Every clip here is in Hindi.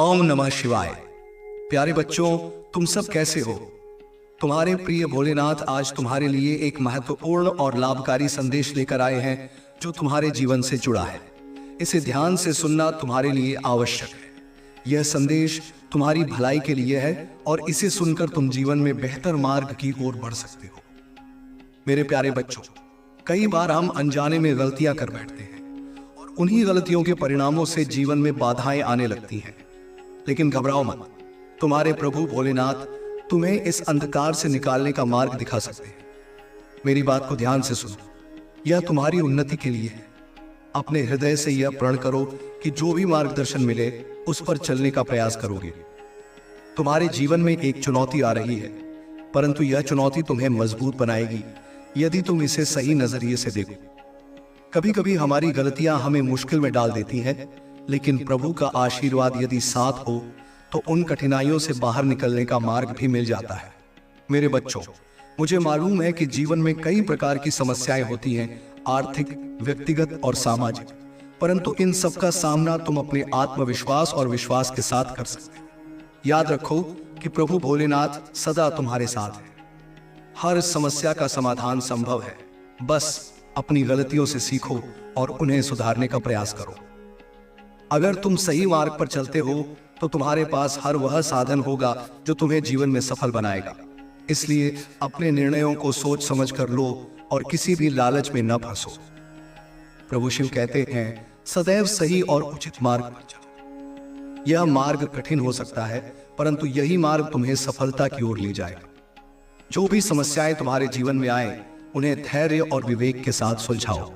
ओम नमः शिवाय। प्यारे बच्चों, तुम सब कैसे हो? तुम्हारे प्रिय भोलेनाथ आज तुम्हारे लिए एक महत्वपूर्ण और लाभकारी संदेश लेकर आए हैं जो तुम्हारे जीवन से जुड़ा है। इसे ध्यान से सुनना तुम्हारे लिए आवश्यक है। यह संदेश तुम्हारी भलाई के लिए है और इसे सुनकर तुम जीवन में बेहतर मार्ग की ओर बढ़ सकते हो। मेरे प्यारे बच्चों, कई बार हम अनजाने में गलतियां कर बैठते हैं और उन्हीं गलतियों के परिणामों से जीवन में बाधाएं आने लगती हैं। लेकिन घबराओ मत, तुम्हारे प्रभु भोलेनाथ तुम्हें इस अंधकार से निकालने का मार्ग दिखा सकते हैं। मेरी बात को ध्यान से सुनो, यह तुम्हारी उन्नति के लिए है। अपने हृदय से यह प्रण करो कि जो भी मार्गदर्शन मिले उस पर चलने का प्रयास करोगे। तुम्हारे जीवन में एक चुनौती आ रही है, परंतु यह चुनौती तुम्हें मजबूत बनाएगी यदि तुम इसे सही नजरिए से देखो। कभी कभी हमारी गलतियां हमें मुश्किल में डाल देती हैं, लेकिन प्रभु का आशीर्वाद यदि साथ हो तो उन कठिनाइयों से बाहर निकलने का मार्ग भी मिल जाता है। मेरे बच्चों, मुझे मालूम है कि जीवन में कई प्रकार की समस्याएं होती हैं, आर्थिक, व्यक्तिगत और सामाजिक, परंतु इन सब का सामना तुम अपने आत्मविश्वास और विश्वास के साथ कर सकते हो। याद रखो कि प्रभु भोलेनाथ सदा तुम्हारे साथ है। हर समस्या का समाधान संभव है, बस अपनी गलतियों से सीखो और उन्हें सुधारने का प्रयास करो। अगर तुम सही मार्ग पर चलते हो तो तुम्हारे पास हर वह साधन होगा जो तुम्हें जीवन में सफल बनाएगा। इसलिए अपने निर्णयों को सोच समझ कर लो और किसी भी लालच में न फंसो। प्रभु शिव कहते हैं, सदैव सही और उचित मार्ग पर चलो। यह मार्ग कठिन हो सकता है, परंतु यही मार्ग तुम्हें सफलता की ओर ले जाएगा। जो भी समस्याएं तुम्हारे जीवन में आए, उन्हें धैर्य और विवेक के साथ सुलझाओ।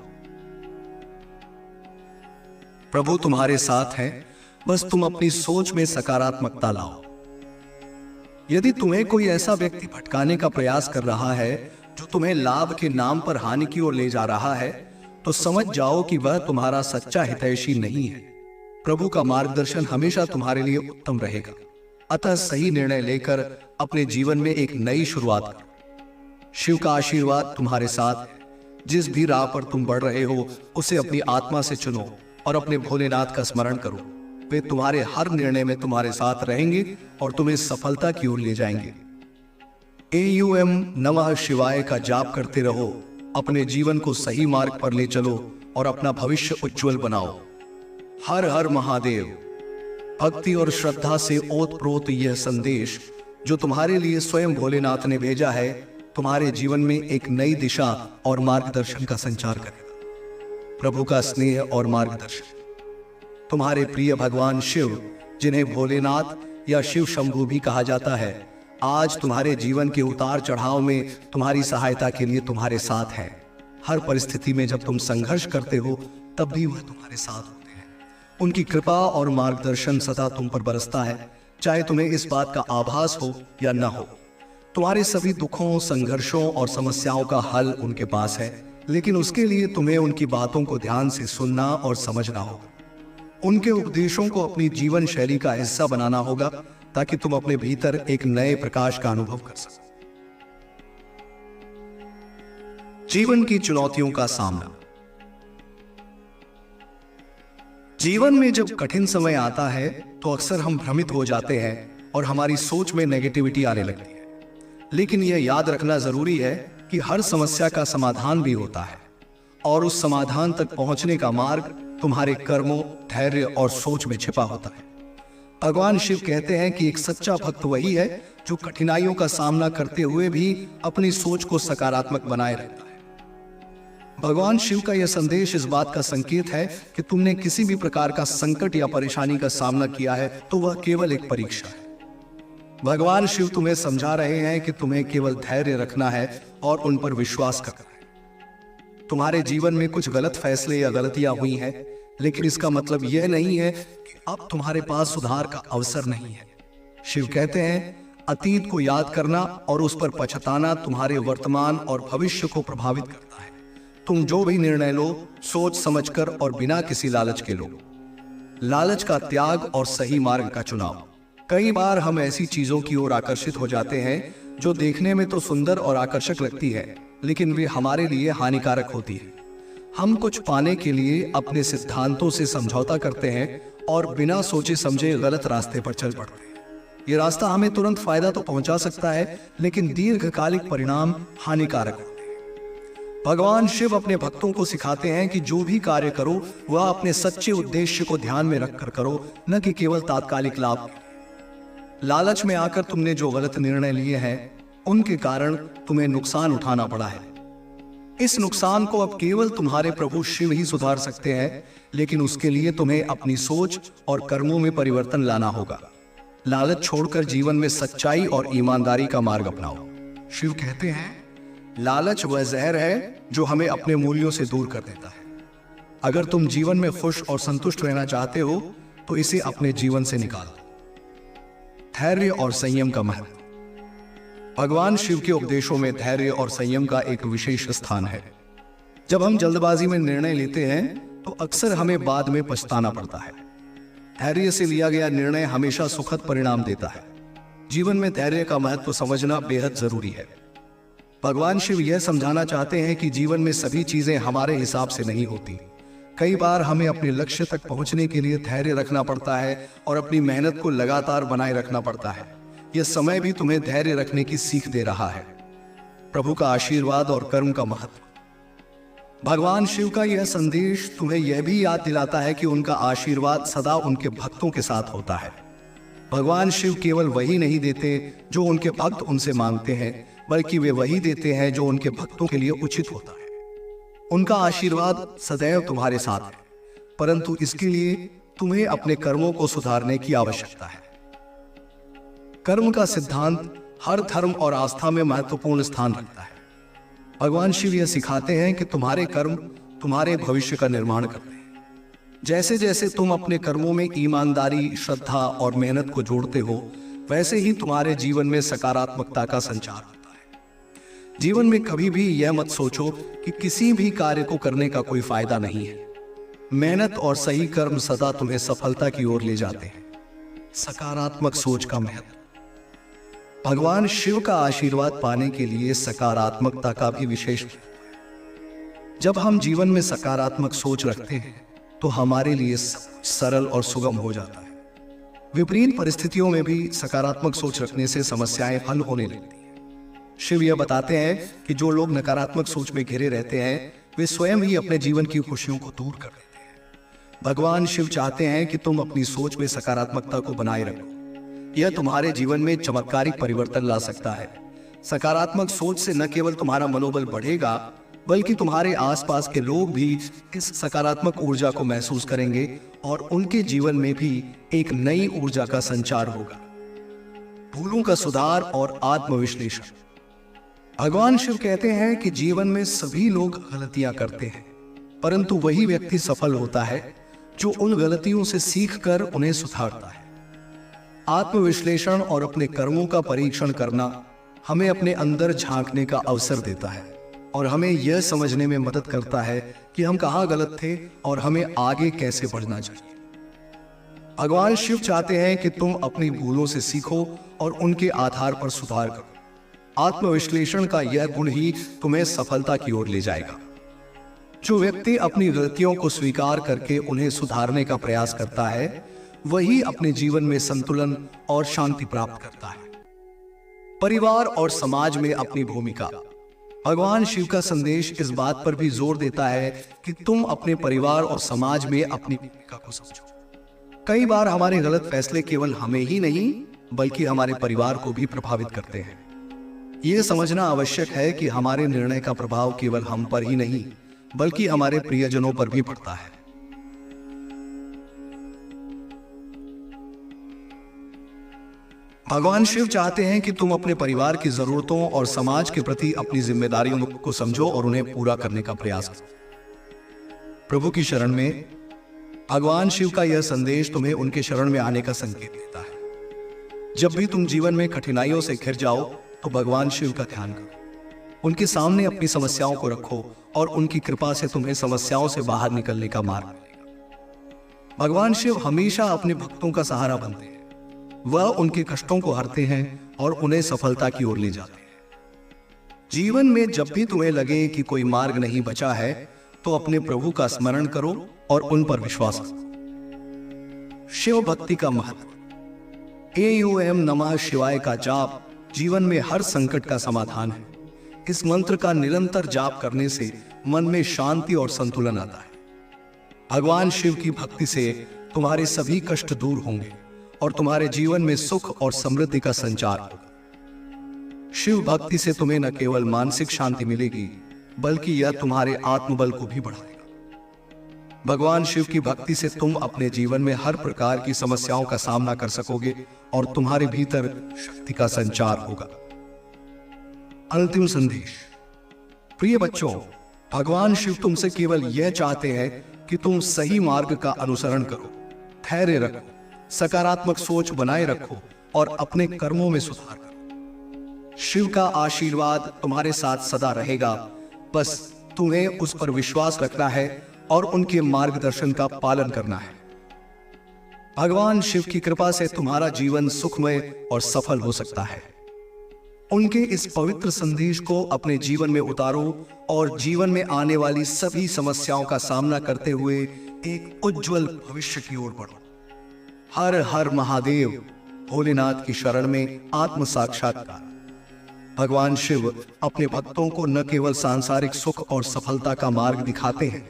प्रभु तुम्हारे साथ है, बस तुम अपनी सोच में सकारात्मकता लाओ। यदि तुम्हें कोई ऐसा व्यक्ति भटकाने का प्रयास कर रहा है जो तुम्हें लाभ के नाम पर हानि की ओर ले जा रहा है, तो समझ जाओ कि वह तुम्हारा सच्चा हितैषी नहीं है। प्रभु का मार्गदर्शन हमेशा तुम्हारे लिए उत्तम रहेगा। अतः सही निर्णय लेकर अपने जीवन में एक नई शुरुआत करो। शिव का आशीर्वाद तुम्हारे साथ है। जिस भी राह पर तुम बढ़ रहे हो उसे अपनी आत्मा से चुनो और अपने भोलेनाथ का स्मरण करो। वे तुम्हारे हर निर्णय में तुम्हारे साथ रहेंगे और तुम्हें सफलता की ओर ले जाएंगे। एयूएम नमः शिवाय का जाप करते रहो, अपने जीवन को सही मार्ग पर ले चलो और अपना भविष्य उज्जवल बनाओ। हर हर महादेव। भक्ति और श्रद्धा से ओतप्रोत यह संदेश जो तुम्हारे लिए स्वयं भोलेनाथ ने भेजा है, तुम्हारे जीवन में एक नई दिशा और मार्गदर्शन का संचार करेगा। प्रभु का स्नेह और मार्गदर्शन। तुम्हारे प्रिय भगवान शिव, जिन्हें भोलेनाथ या शिव शंभू भी कहा जाता है, आज तुम्हारे जीवन के उतार चढ़ाव में तुम्हारी सहायता के लिए तुम्हारे साथ हैं। हर परिस्थिति में जब तुम संघर्ष करते हो तब भी वह तुम्हारे साथ होते हैं। उनकी कृपा और मार्गदर्शन सदा तुम पर बरसता है, चाहे तुम्हें इस बात का आभास हो या न हो। तुम्हारे सभी दुखों, संघर्षों और समस्याओं का हल उनके पास है, लेकिन उसके लिए तुम्हें उनकी बातों को ध्यान से सुनना और समझना होगा। उनके उपदेशों को अपनी जीवन शैली का हिस्सा बनाना होगा ताकि तुम अपने भीतर एक नए प्रकाश का अनुभव कर सको। जीवन की चुनौतियों का सामना। जीवन में जब कठिन समय आता है तो अक्सर हम भ्रमित हो जाते हैं और हमारी सोच में नेगेटिविटी आने लगती है। लेकिन यह याद रखना जरूरी है कि हर समस्या का समाधान भी होता है और उस समाधान तक पहुंचने का मार्ग तुम्हारे कर्मों, धैर्य और सोच में छिपा होता है। भगवान शिव कहते हैं कि एक सच्चा भक्त वही है जो कठिनाइयों का सामना करते हुए भी अपनी सोच को सकारात्मक बनाए रखता है। भगवान शिव का यह संदेश इस बात का संकेत है कि तुमने किसी भी प्रकार का संकट या परेशानी का सामना किया है तो वह केवल एक परीक्षा है। भगवान शिव तुम्हें समझा रहे हैं कि तुम्हें केवल धैर्य रखना है और उन पर विश्वास करना है। तुम्हारे जीवन में कुछ गलत फैसले या गलतियां हुई हैं, लेकिन इसका मतलब यह नहीं है कि अब तुम्हारे पास सुधार का अवसर नहीं है। शिव कहते हैं, अतीत को याद करना और उस पर पछताना तुम्हारे वर्तमान और भविष्य को प्रभावित करता है। तुम जो भी निर्णय लो, सोच समझकर और बिना किसी लालच के लो। लालच का त्याग और सही मार्ग का चुनाव। कई बार हम ऐसी चीजों की ओर आकर्षित हो जाते हैं जो देखने में तो सुंदर और आकर्षक लगती है, लेकिन वे हमारे लिए हानिकारक होती है। हम कुछ पाने के लिए अपने सिद्धांतों से समझौता करते हैं और बिना सोचे समझे गलत रास्ते पर चल पड़ते हैं। ये रास्ता हमें तुरंत फायदा तो पहुंचा सकता है, लेकिन दीर्घकालिक परिणाम हानिकारक होते हैं। भगवान शिव अपने भक्तों को सिखाते हैं कि जो भी कार्य करो वह अपने सच्चे उद्देश्य को ध्यान में रखकर करो, न कि केवल तात्कालिक लाभ। लालच में आकर तुमने जो गलत निर्णय लिए हैं उनके कारण तुम्हें नुकसान उठाना पड़ा है। इस नुकसान को अब केवल तुम्हारे प्रभु शिव ही सुधार सकते हैं, लेकिन उसके लिए तुम्हें अपनी सोच और कर्मों में परिवर्तन लाना होगा। लालच छोड़कर जीवन में सच्चाई और ईमानदारी का मार्ग अपनाओ। शिव कहते हैं, लालच वह जहर है जो हमें अपने मूल्यों से दूर कर देता है। अगर तुम जीवन में खुश और संतुष्ट रहना चाहते हो तो इसे अपने जीवन से निकाल दो। धैर्य और संयम का महत्व। भगवान शिव के उपदेशों में धैर्य और संयम का एक विशेष स्थान है। जब हम जल्दबाजी में निर्णय लेते हैं तो अक्सर हमें बाद में पछताना पड़ता है। धैर्य से लिया गया निर्णय हमेशा सुखद परिणाम देता है। जीवन में धैर्य का महत्व समझना बेहद जरूरी है। भगवान शिव यह समझाना चाहते हैं कि जीवन में सभी चीजें हमारे हिसाब से नहीं होती। कई बार हमें अपने लक्ष्य तक पहुंचने के लिए धैर्य रखना पड़ता है और अपनी मेहनत को लगातार बनाए रखना पड़ता है। यह समय भी तुम्हें धैर्य रखने की सीख दे रहा है। प्रभु का आशीर्वाद और कर्म का महत्व। भगवान शिव का यह संदेश तुम्हें यह भी याद दिलाता है कि उनका आशीर्वाद सदा उनके भक्तों के साथ होता है। भगवान शिव केवल वही नहीं देते जो उनके भक्त उनसे मांगते हैं, बल्कि वे वही देते हैं जो उनके भक्तों के लिए उचित होता है। उनका आशीर्वाद सदैव तुम्हारे साथ है, परंतु इसके लिए तुम्हें अपने कर्मों को सुधारने की आवश्यकता है। कर्म का सिद्धांत हर धर्म और आस्था में महत्वपूर्ण स्थान रखता है। भगवान शिव यह सिखाते हैं कि तुम्हारे कर्म तुम्हारे भविष्य का निर्माण करते हैं। जैसे जैसे तुम अपने कर्मों में ईमानदारी, श्रद्धा और मेहनत को जोड़ते हो, वैसे ही तुम्हारे जीवन में सकारात्मकता का संचार होता है। जीवन में कभी भी यह मत सोचो कि किसी भी कार्य को करने का कोई फायदा नहीं है। मेहनत और सही कर्म सदा तुम्हें सफलता की ओर ले जाते हैं। सकारात्मक सोच का महत्व। भगवान शिव का आशीर्वाद पाने के लिए सकारात्मकता का भी विशेष महत्व है। जब हम जीवन में सकारात्मक सोच रखते हैं तो हमारे लिए सरल और सुगम हो जाता है। विपरीत परिस्थितियों में भी सकारात्मक सोच रखने से समस्याएं हल होने लगती हैं। शिव यह बताते हैं कि जो लोग नकारात्मक सोच में घिरे रहते हैं वे स्वयं ही अपने जीवन की खुशियों को दूर कर देते हैं। भगवान शिव चाहते हैं कि तुम अपनी सोच में सकारात्मकता को बनाए रखो। यह तुम्हारे जीवन में चमत्कारिक परिवर्तन ला सकता है। सकारात्मक सोच से न केवल तुम्हारा मनोबल बढ़ेगा, बल्कि तुम्हारे आसपास के लोग भी इस सकारात्मक ऊर्जा को महसूस करेंगे और उनके जीवन में भी एक नई ऊर्जा का संचार होगा। भूलों का सुधार और आत्मविश्लेषण। भगवान शिव कहते हैं कि जीवन में सभी लोग गलतियां करते हैं, परंतु वही व्यक्ति सफल होता है जो उन गलतियों से सीखकर उन्हें सुधारता है। आत्मविश्लेषण और अपने कर्मों का परीक्षण करना हमें अपने अंदर झांकने का अवसर देता है और हमें यह समझने में मदद करता है कि हम कहाँ गलत थे और हमें आगे कैसे बढ़ना चाहिए। भगवान शिव चाहते हैं कि तुम अपनी भूलों से सीखो और उनके आधार पर सुधार करो। आत्मविश्लेषण का यह गुण ही तुम्हें सफलता की ओर ले जाएगा। जो व्यक्ति अपनी गलतियों को स्वीकार करके उन्हें सुधारने का प्रयास करता है वही अपने जीवन में संतुलन और शांति प्राप्त करता है। परिवार और समाज में अपनी भूमिका। भगवान शिव का संदेश इस बात पर भी जोर देता है कि तुम अपने परिवार और समाज में अपनी भूमिका को समझो। कई बार हमारे गलत फैसले केवल हमें ही नहीं बल्कि हमारे परिवार को भी प्रभावित करते हैं। यह समझना आवश्यक है कि हमारे निर्णय का प्रभाव केवल हम पर ही नहीं बल्कि हमारे प्रियजनों पर भी पड़ता है। भगवान शिव चाहते हैं कि तुम अपने परिवार की जरूरतों और समाज के प्रति अपनी जिम्मेदारियों को समझो और उन्हें पूरा करने का प्रयास करो। प्रभु की शरण में भगवान शिव का यह संदेश तुम्हें उनके शरण में आने का संकेत देता है। जब भी तुम जीवन में कठिनाइयों से घिर जाओ तो भगवान शिव का ध्यान करो। उनके सामने अपनी समस्याओं को रखो और उनकी कृपा से तुम्हें समस्याओं से बाहर निकलने का मार्ग मिलेगा। भगवान शिव हमेशा अपने भक्तों का सहारा बनते हैं। वह उनके कष्टों को हरते हैं और उन्हें सफलता की ओर ले जाते हैं। जीवन में जब भी तुम्हें लगे कि कोई मार्ग नहीं बचा है तो अपने प्रभु का स्मरण करो और उन पर विश्वास रखो। शिव भक्ति का महत्व। एओम नमः शिवाय का जाप जीवन में हर संकट का समाधान है। इस मंत्र का निरंतर जाप करने से मन में शांति और संतुलन आता है। भगवान शिव की भक्ति से तुम्हारे सभी कष्ट दूर होंगे और तुम्हारे जीवन में सुख और समृद्धि का संचार होगा। शिव भक्ति से तुम्हें न केवल मानसिक शांति मिलेगी, बल्कि यह तुम्हारे आत्मबल को भी बढ़ाएगा। भगवान शिव की भक्ति से तुम अपने जीवन में हर प्रकार की समस्याओं का सामना कर सकोगे और तुम्हारे भीतर शक्ति का संचार होगा। अंतिम संदेश। प्रिय बच्चों, भगवान शिव तुमसे केवल यह चाहते हैं कि तुम सही मार्ग का अनुसरण करो, धैर्य रखो, सकारात्मक सोच बनाए रखो और अपने कर्मों में सुधार करो। शिव का आशीर्वाद तुम्हारे साथ सदा रहेगा, बस तुम्हें उस पर विश्वास रखना है और उनके मार्गदर्शन का पालन करना है। भगवान शिव की कृपा से तुम्हारा जीवन सुखमय और सफल हो सकता है। उनके इस पवित्र संदेश को अपने जीवन में उतारो और जीवन में आने वाली सभी समस्याओं का सामना करते हुए एक उज्जवल भविष्य की ओर बढ़ो। हर हर महादेव। भोलेनाथ की शरण में आत्म साक्षात्कार। भगवान शिव अपने भक्तों को न केवल सांसारिक सुख और सफलता का मार्ग दिखाते हैं,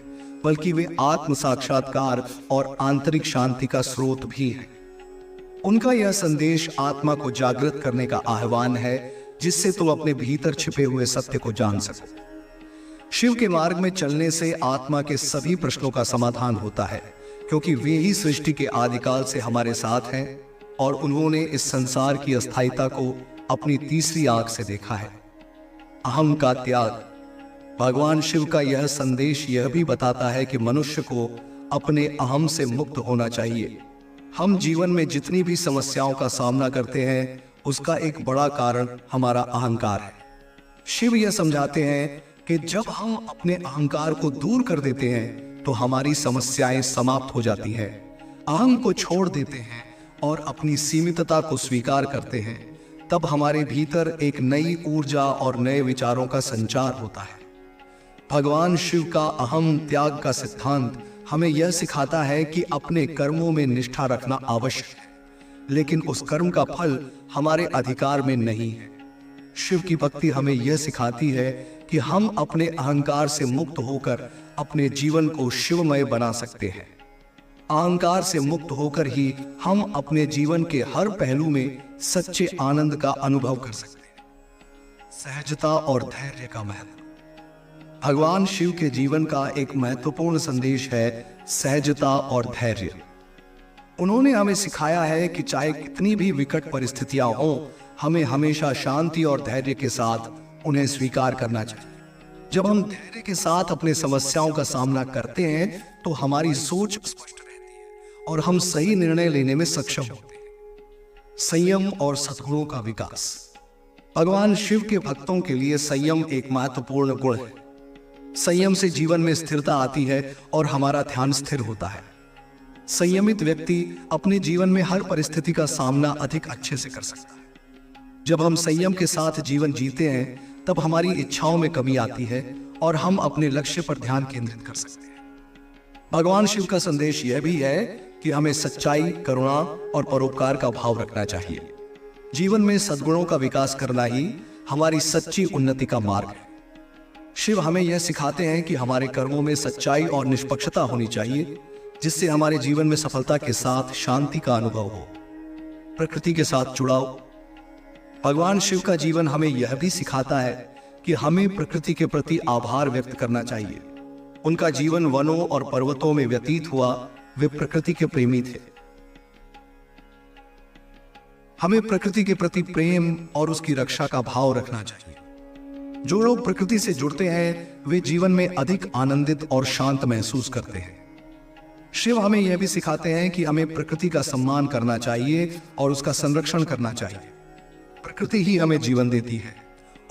बल्कि वे आत्म साक्षात्कार और आंतरिक शांति का स्रोत भी है। उनका यह संदेश आत्मा को जागृत करने का आह्वान है, जिससे तुम अपने भीतर छिपे हुए सत्य को जान सको। शिव के मार्ग में चलने से आत्मा के सभी प्रश्नों का समाधान होता है, क्योंकि वे ही सृष्टि के आदिकाल से हमारे साथ हैं और उन्होंने इस संसार की अस्थायीता को अपनी तीसरी आंख से देखा है। अहम का त्याग। भगवान शिव का यह संदेश यह भी बताता है कि मनुष्य को अपने अहम से मुक्त होना चाहिए। हम जीवन में जितनी भी समस्याओं का सामना करते हैं, उसका एक बड़ा कारण हमारा अहंकार है। शिव यह समझाते हैं कि जब हम अपने अहंकार को दूर कर देते हैं तो हमारी समस्याएं समाप्त हो जाती हैं। अहम को छोड़ देते हैं और अपनी सीमितता को स्वीकार करते हैं, तब हमारे भीतर एक नई ऊर्जा और नए विचारों का संचार होता है। भगवान शिव का अहम त्याग का सिद्धांत हमें यह सिखाता है कि अपने कर्मों में निष्ठा रखना आवश्यक है, लेकिन उस कर्म का फल हमारे अधिकार में नहीं है। शिव की भक्ति हमें यह सिखाती है कि हम अपने अहंकार से मुक्त होकर अपने जीवन को शिवमय बना सकते हैं। अहंकार से मुक्त होकर ही हम अपने जीवन के हर पहलू में सच्चे आनंद का अनुभव कर सकते हैं। सहजता और धैर्य का महत्व। भगवान शिव के जीवन का एक महत्वपूर्ण संदेश है सहजता और धैर्य। उन्होंने हमें सिखाया है कि चाहे कितनी भी विकट परिस्थितियां हों, हमें हमेशा शांति और धैर्य के साथ उन्हें स्वीकार करना चाहिए। जब हम धैर्य के साथ अपने समस्याओं का सामना करते हैं तो हमारी सोच स्पष्ट रहती है और हम सही निर्णय लेने में सक्षम होते हैं। संयम और सद्गुणों का विकास। भगवान शिव के भक्तों के लिए संयम एक महत्वपूर्ण गुण है। संयम से जीवन में स्थिरता आती है और हमारा ध्यान स्थिर होता है। संयमित व्यक्ति अपने जीवन में हर परिस्थिति का सामना अधिक अच्छे से कर सकता है। जब हम संयम के साथ जीवन जीते हैं, तब हमारी इच्छाओं में कमी आती है और हम अपने लक्ष्य पर ध्यान केंद्रित कर सकते हैं। भगवान शिव का संदेश यह भी है कि हमें सच्चाई, करुणा और परोपकार का भाव रखना चाहिए। जीवन में सद्गुणों का विकास करना ही हमारी सच्ची उन्नति का मार्ग है। शिव हमें यह सिखाते हैं कि हमारे कर्मों में सच्चाई और निष्पक्षता होनी चाहिए, जिससे हमारे जीवन में सफलता के साथ शांति का अनुभव हो। प्रकृति के साथ जुड़ाव। भगवान शिव का जीवन हमें यह भी सिखाता है कि हमें प्रकृति के प्रति आभार व्यक्त करना चाहिए। उनका जीवन वनों और पर्वतों में व्यतीत हुआ, वे प्रकृति के प्रेमी थे। हमें प्रकृति के प्रति प्रेम और उसकी रक्षा का भाव रखना चाहिए। जो लोग प्रकृति से जुड़ते हैं, वे जीवन में अधिक आनंदित और शांत महसूस करते हैं। शिव हमें यह भी सिखाते हैं कि हमें प्रकृति का सम्मान करना चाहिए और उसका संरक्षण करना चाहिए। प्रकृति ही हमें जीवन देती है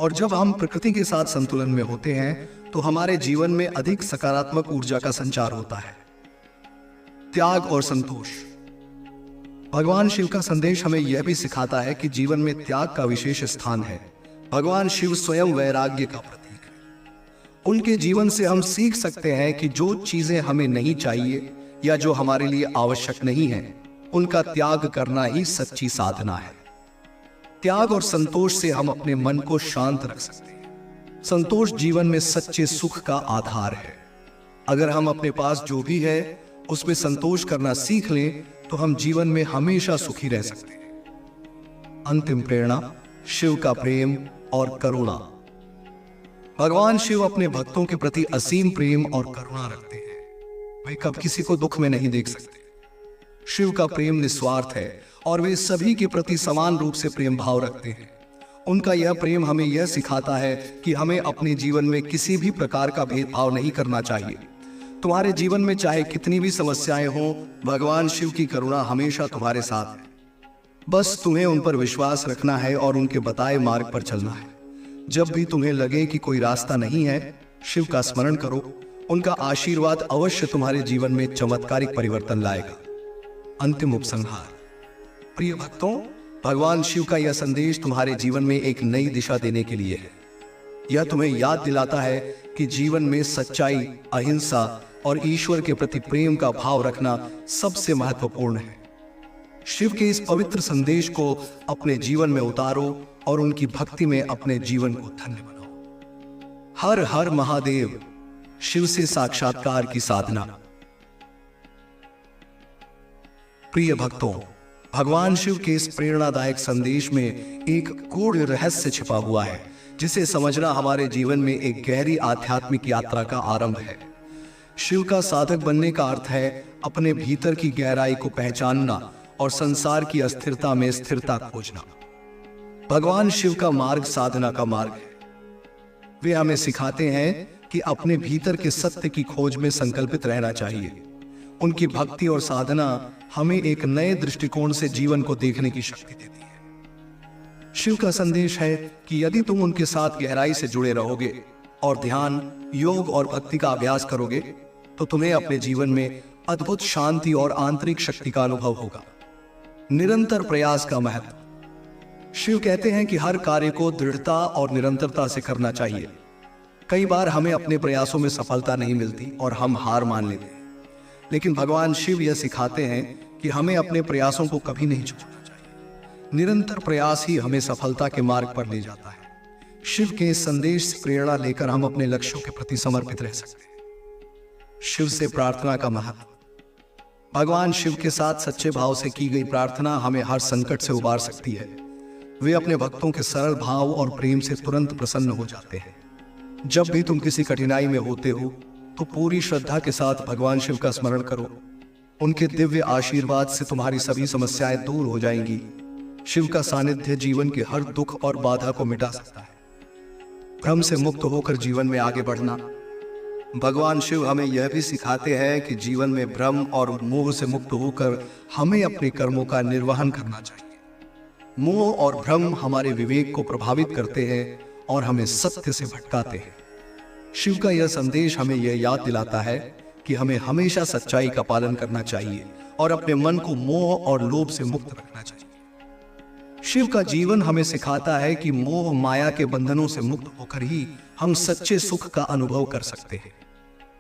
और जब हम प्रकृति के साथ संतुलन में होते हैं तो हमारे जीवन में अधिक सकारात्मक ऊर्जा का संचार होता है। त्याग और संतोष। भगवान शिव का संदेश हमें यह भी सिखाता है कि जीवन में त्याग का विशेष स्थान है। भगवान शिव स्वयं वैराग्य का प्रतीक है। उनके जीवन से हम सीख सकते हैं कि जो चीजें हमें नहीं चाहिए या जो हमारे लिए आवश्यक नहीं है, उनका त्याग करना ही सच्ची साधना है। त्याग और संतोष से हम अपने मन को शांत रख सकते हैं। संतोष जीवन में सच्चे सुख का आधार है। अगर हम अपने पास जो भी है उसमें संतोष करना सीख लें तो हम जीवन में हमेशा सुखी रह सकते हैं। अंतिम प्रेरणा, शिव का प्रेम और करुणा। भगवान शिव अपने भक्तों के प्रति असीम प्रेम और करुणा रखते हैं। वे कब किसी को दुख में नहीं देख सकते। शिव का प्रेम निस्वार्थ है और वे सभी के प्रति समान रूप से प्रेम भाव रखते हैं। उनका यह प्रेम हमें यह सिखाता है कि हमें अपने जीवन में किसी भी प्रकार का भेदभाव नहीं करना चाहिए। तुम्हारे जीवन में चाहे कितनी भी समस्याएं हों, भगवान शिव की करुणा हमेशा तुम्हारे साथ है। बस तुम्हें उन पर विश्वास रखना है और उनके बताए मार्ग पर चलना है। जब भी तुम्हें लगे कि कोई रास्ता नहीं है, शिव का स्मरण करो। उनका आशीर्वाद अवश्य तुम्हारे जीवन में चमत्कारिक परिवर्तन लाएगा। अंतिम उपसंहार। प्रिय भक्तों, भगवान शिव का यह संदेश तुम्हारे जीवन में एक नई दिशा देने के लिए है। यह तुम्हें याद दिलाता है कि जीवन में सच्चाई, अहिंसा और ईश्वर के प्रति प्रेम का भाव रखना सबसे महत्वपूर्ण है। शिव के इस पवित्र संदेश को अपने जीवन में उतारो और उनकी भक्ति में अपने जीवन को धन्य बनाओ। हर हर महादेव। शिव से साक्षात्कार की साधना। प्रिय भक्तों, भगवान शिव के इस प्रेरणादायक संदेश में एक गूढ़ रहस्य छिपा हुआ है, जिसे समझना हमारे जीवन में एक गहरी आध्यात्मिक यात्रा का आरंभ है। शिव का साधक बनने का अर्थ है अपने भीतर की गहराई को पहचानना और संसार की अस्थिरता में स्थिरता खोजना। भगवान शिव का मार्ग साधना का मार्ग है। वे हमें सिखाते हैं कि अपने भीतर के सत्य की खोज में संकल्पित रहना चाहिए। उनकी भक्ति और साधना हमें एक नए दृष्टिकोण से जीवन को देखने की शक्ति देती है। शिव का संदेश है कि यदि तुम उनके साथ गहराई से जुड़े रहोगे और ध्यान, योग और भक्ति का अभ्यास करोगे तो तुम्हें अपने जीवन में अद्भुत शांति और आंतरिक शक्ति का अनुभव होगा। निरंतर प्रयास का महत्व। शिव कहते हैं कि हर कार्य को दृढ़ता और निरंतरता से करना चाहिए। कई बार हमें अपने प्रयासों में सफलता नहीं मिलती और हम हार मान लेते हैं, लेकिन भगवान शिव यह सिखाते हैं कि हमें अपने प्रयासों को कभी नहीं छोड़ना चाहिए। निरंतर प्रयास ही हमें सफलता के मार्ग पर ले जाता है। शिव के इस संदेश से प्रेरणा लेकर हम अपने लक्ष्यों के प्रति समर्पित रह सकते हैं। शिव से प्रार्थना का महत्व। भगवान शिव के साथ सच्चे भाव से की गई प्रार्थना हमें हर संकट से उबार सकती है। वे अपने भक्तों के सरल भाव और प्रेम से तुरंत प्रसन्न हो जाते हैं। जब भी तुम किसी कठिनाई में होते हो तो पूरी श्रद्धा के साथ भगवान शिव का स्मरण करो। उनके दिव्य आशीर्वाद से तुम्हारी सभी समस्याएं दूर हो जाएंगी। शिव का सानिध्य जीवन के हर दुख और बाधा को मिटा सकता है। भ्रम से मुक्त होकर जीवन में आगे बढ़ना। भगवान शिव हमें यह भी सिखाते हैं कि जीवन में भ्रम और मोह से मुक्त होकर हमें अपने कर्मों का निर्वहन करना चाहिए। मोह और भ्रम हमारे विवेक को प्रभावित करते हैं और हमें सत्य से भटकाते हैं। शिव का यह संदेश हमें यह याद दिलाता है कि हमें हमेशा सच्चाई का पालन करना चाहिए और अपने मन को मोह और लोभ से मुक्त रखना चाहिए। शिव का जीवन हमें सिखाता है कि मोह माया के बंधनों से मुक्त होकर ही हम सच्चे सुख का अनुभव कर सकते हैं।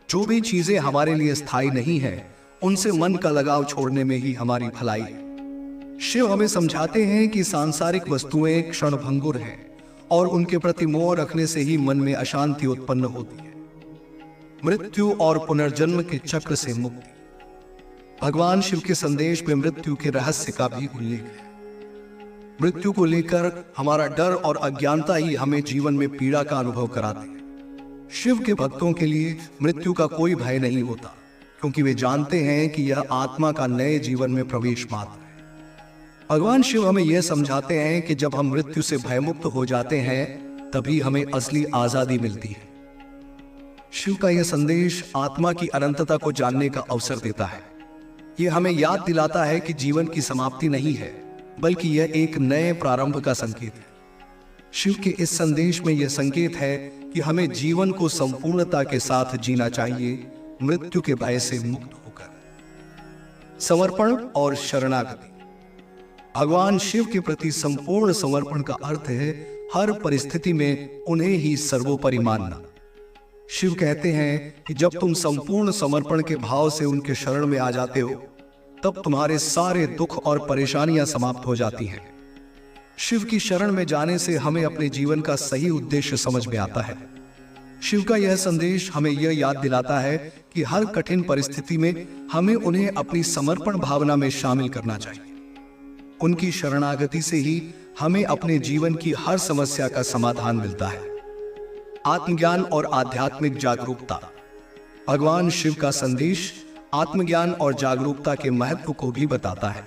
जो भी चीजें हमारे लिए स्थायी नहीं है, उनसे मन का लगाव छोड़ने में ही हमारी भलाई है। शिव हमें समझाते हैं कि सांसारिक वस्तुएं क्षणभंगुर हैं और उनके प्रति मोह रखने से ही मन में अशांति उत्पन्न होती है। मृत्यु और पुनर्जन्म के चक्र से मुक्ति। भगवान शिव के संदेश में मृत्यु के रहस्य का भी उल्लेख है। मृत्यु को लेकर हमारा डर और अज्ञानता ही हमें जीवन में पीड़ा का अनुभव कराते हैं। शिव के भक्तों के लिए मृत्यु का कोई भय नहीं होता, क्योंकि वे जानते हैं कि यह आत्मा का नए जीवन में प्रवेश मात्र है। भगवान शिव हमें यह समझाते हैं कि जब हम मृत्यु से भयमुक्त हो जाते हैं, तभी हमें असली आजादी मिलती है। शिव का यह संदेश आत्मा की अनंतता को जानने का अवसर देता है। यह हमें याद दिलाता है कि जीवन की समाप्ति नहीं है, बल्कि यह एक नए प्रारंभ का संकेत है। शिव के इस संदेश में यह संकेत है कि हमें जीवन को संपूर्णता के साथ जीना चाहिए, मृत्यु के भय से मुक्त होकर। समर्पण और शरणागति। भगवान शिव के प्रति संपूर्ण समर्पण का अर्थ है हर परिस्थिति में उन्हें ही सर्वोपरि मानना। शिव कहते हैं कि जब तुम संपूर्ण समर्पण के भाव से उनके शरण में आ जाते हो, तब तुम्हारे सारे दुख और परेशानियां समाप्त हो जाती हैं। शिव की शरण में जाने से हमें अपने जीवन का सही उद्देश्य समझ में आता है। शिव का यह संदेश हमें यह याद दिलाता है कि हर कठिन परिस्थिति में हमें उन्हें अपनी समर्पण भावना में शामिल करना चाहिए। उनकी शरणागति से ही हमें अपने जीवन की हर समस्या का समाधान मिलता है। आत्मज्ञान और आध्यात्मिक जागरूकता। भगवान शिव का संदेश आत्मज्ञान और जागरूकता के महत्व को भी बताता है।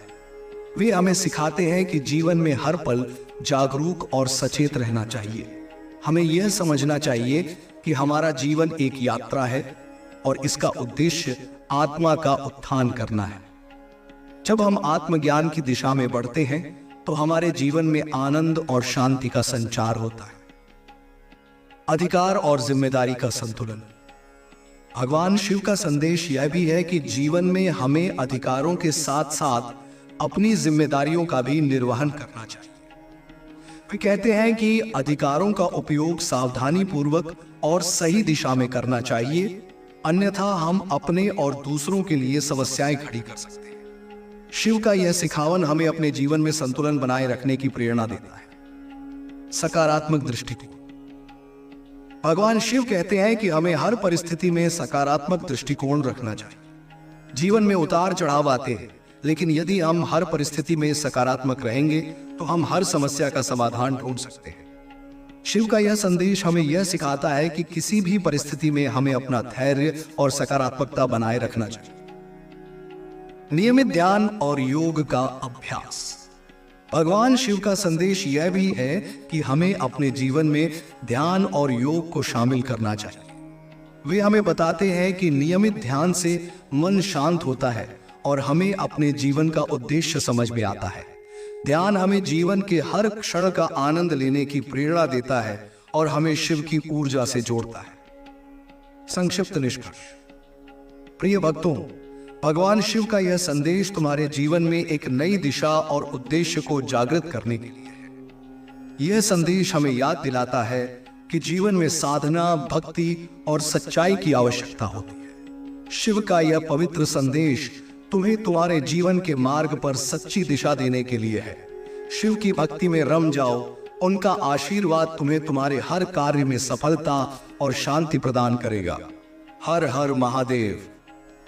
वे हमें सिखाते हैं कि जीवन में हर पल जागरूक और सचेत रहना चाहिए। हमें यह समझना चाहिए कि हमारा जीवन एक यात्रा है और इसका उद्देश्य आत्मा का उत्थान करना है। जब हम आत्मज्ञान की दिशा में बढ़ते हैं तो हमारे जीवन में आनंद और शांति का संचार होता है। अधिकार और जिम्मेदारी का संतुलन। भगवान शिव का संदेश यह भी है कि जीवन में हमें अधिकारों के साथ साथ अपनी जिम्मेदारियों का भी निर्वहन करना चाहिए। वे कहते हैं कि अधिकारों का उपयोग सावधानी पूर्वक और सही दिशा में करना चाहिए, अन्यथा हम अपने और दूसरों के लिए समस्याएं खड़ी कर सकते हैं। शिव का यह सिखावन हमें अपने जीवन में संतुलन बनाए रखने की प्रेरणा देता है। सकारात्मक दृष्टिकोण। भगवान शिव कहते हैं कि हमें हर परिस्थिति में सकारात्मक दृष्टिकोण रखना चाहिए। जीवन में उतार चढ़ाव आते हैं, लेकिन यदि हम हर परिस्थिति में सकारात्मक रहेंगे तो हम हर समस्या का समाधान ढूंढ सकते हैं। शिव का यह संदेश हमें यह सिखाता है कि किसी भी परिस्थिति में हमें अपना धैर्य और सकारात्मकता बनाए रखना चाहिए। नियमित ध्यान और योग का अभ्यास। भगवान शिव का संदेश यह भी है कि हमें अपने जीवन में ध्यान और योग को शामिल करना चाहिए। वे हमें बताते हैं कि नियमित ध्यान से मन शांत होता है और हमें अपने जीवन का उद्देश्य समझ में आता है। ध्यान हमें जीवन के हर क्षण का आनंद लेने की प्रेरणा देता है और हमें शिव की ऊर्जा से जोड़ता है। संक्षिप्त निष्कर्ष। प्रिय भक्तों, भगवान शिव का यह संदेश तुम्हारे जीवन में एक नई दिशा और उद्देश्य को जागृत करने के लिए है। यह संदेश हमें याद दिलाता है कि जीवन में साधना, भक्ति और सच्चाई की आवश्यकता होती है। शिव का यह पवित्र संदेश तुम्हें तुम्हारे जीवन के मार्ग पर सच्ची दिशा देने के लिए है। शिव की भक्ति में रम जाओ। उनका आशीर्वाद तुम्हें तुम्हारे हर कार्य में सफलता और शांति प्रदान करेगा। हर हर महादेव।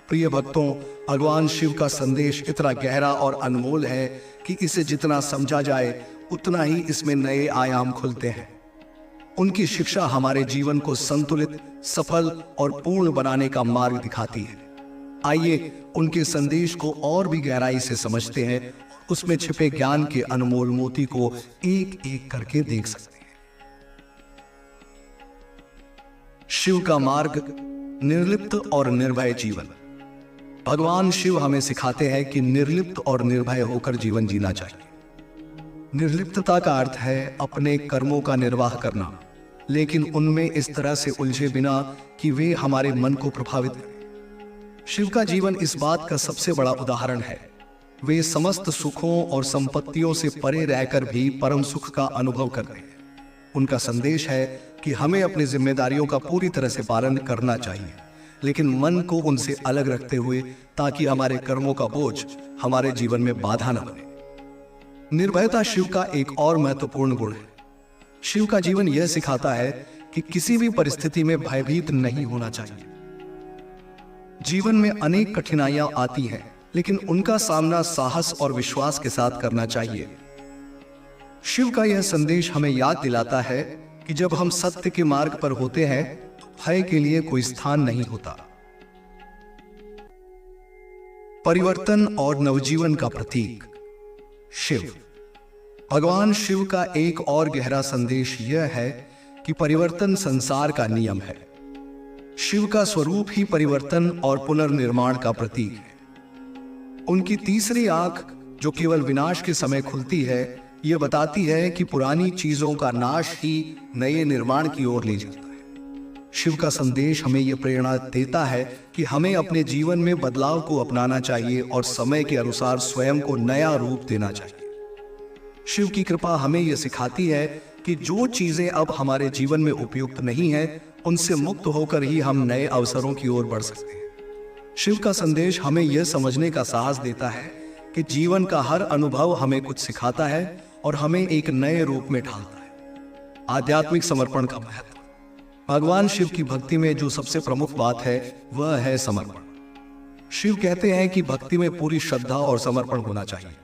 प्रिय भक्तों, भगवान शिव का संदेश इतना गहरा और अनमोल है कि इसे जितना समझा जाए उतना ही इसमें नए आयाम खुलते हैं। उनकी शिक्षा हमारे जीवन को संतुलित, सफल और पूर्ण बनाने का मार्ग दिखाती है। आइए उनके संदेश को और भी गहराई से समझते हैं, उसमें छिपे ज्ञान के अनमोल मोती को एक एक करके देख सकते हैं। शिव का मार्ग, निर्लिप्त और निर्भय जीवन। भगवान शिव हमें सिखाते हैं कि निर्लिप्त और निर्भय होकर जीवन जीना चाहिए। निर्लिप्तता का अर्थ है अपने कर्मों का निर्वाह करना, लेकिन उनमें इस तरह से उलझे बिना कि वे हमारे मन को प्रभावित करें। शिव का जीवन इस बात का सबसे बड़ा उदाहरण है। वे समस्त सुखों और संपत्तियों से परे रहकर भी परम सुख का अनुभव करते हैं। उनका संदेश है कि हमें अपनी जिम्मेदारियों का पूरी तरह से पालन करना चाहिए, लेकिन मन को उनसे अलग रखते हुए, ताकि हमारे कर्मों का बोझ हमारे जीवन में बाधा न बने। निर्भयता शिव का एक और महत्वपूर्ण गुण है। शिव का जीवन यह सिखाता है कि किसी भी परिस्थिति में भयभीत नहीं होना चाहिए। जीवन में अनेक कठिनाइयां आती हैं, लेकिन उनका सामना साहस और विश्वास के साथ करना चाहिए। शिव का यह संदेश हमें याद दिलाता है कि जब हम सत्य के मार्ग पर होते हैं तो भय के लिए कोई स्थान नहीं होता। परिवर्तन और नवजीवन का प्रतीक शिव। भगवान शिव का एक और गहरा संदेश यह है कि परिवर्तन संसार का नियम है। शिव का स्वरूप ही परिवर्तन और पुनर्निर्माण का प्रतीक है। उनकी तीसरी आंख, जो केवल विनाश के समय खुलती है, यह बताती है कि पुरानी चीजों का नाश ही नए निर्माण की ओर ले जाता है। शिव का संदेश हमें यह प्रेरणा देता है कि हमें अपने जीवन में बदलाव को अपनाना चाहिए और समय के अनुसार स्वयं को नया रूप देना चाहिए। शिव की कृपा हमें यह सिखाती है कि जो चीजें अब हमारे जीवन में उपयुक्त नहीं है, उनसे मुक्त होकर ही हम नए अवसरों की ओर बढ़ सकते हैं। शिव का संदेश हमें यह समझने का साहस देता है कि जीवन का हर अनुभव हमें कुछ सिखाता है और हमें एक नए रूप में ढालता है। आध्यात्मिक समर्पण का महत्व। भगवान शिव की भक्ति में जो सबसे प्रमुख बात है वह है समर्पण। शिव कहते हैं कि भक्ति में पूरी श्रद्धा और समर्पण होना चाहिए।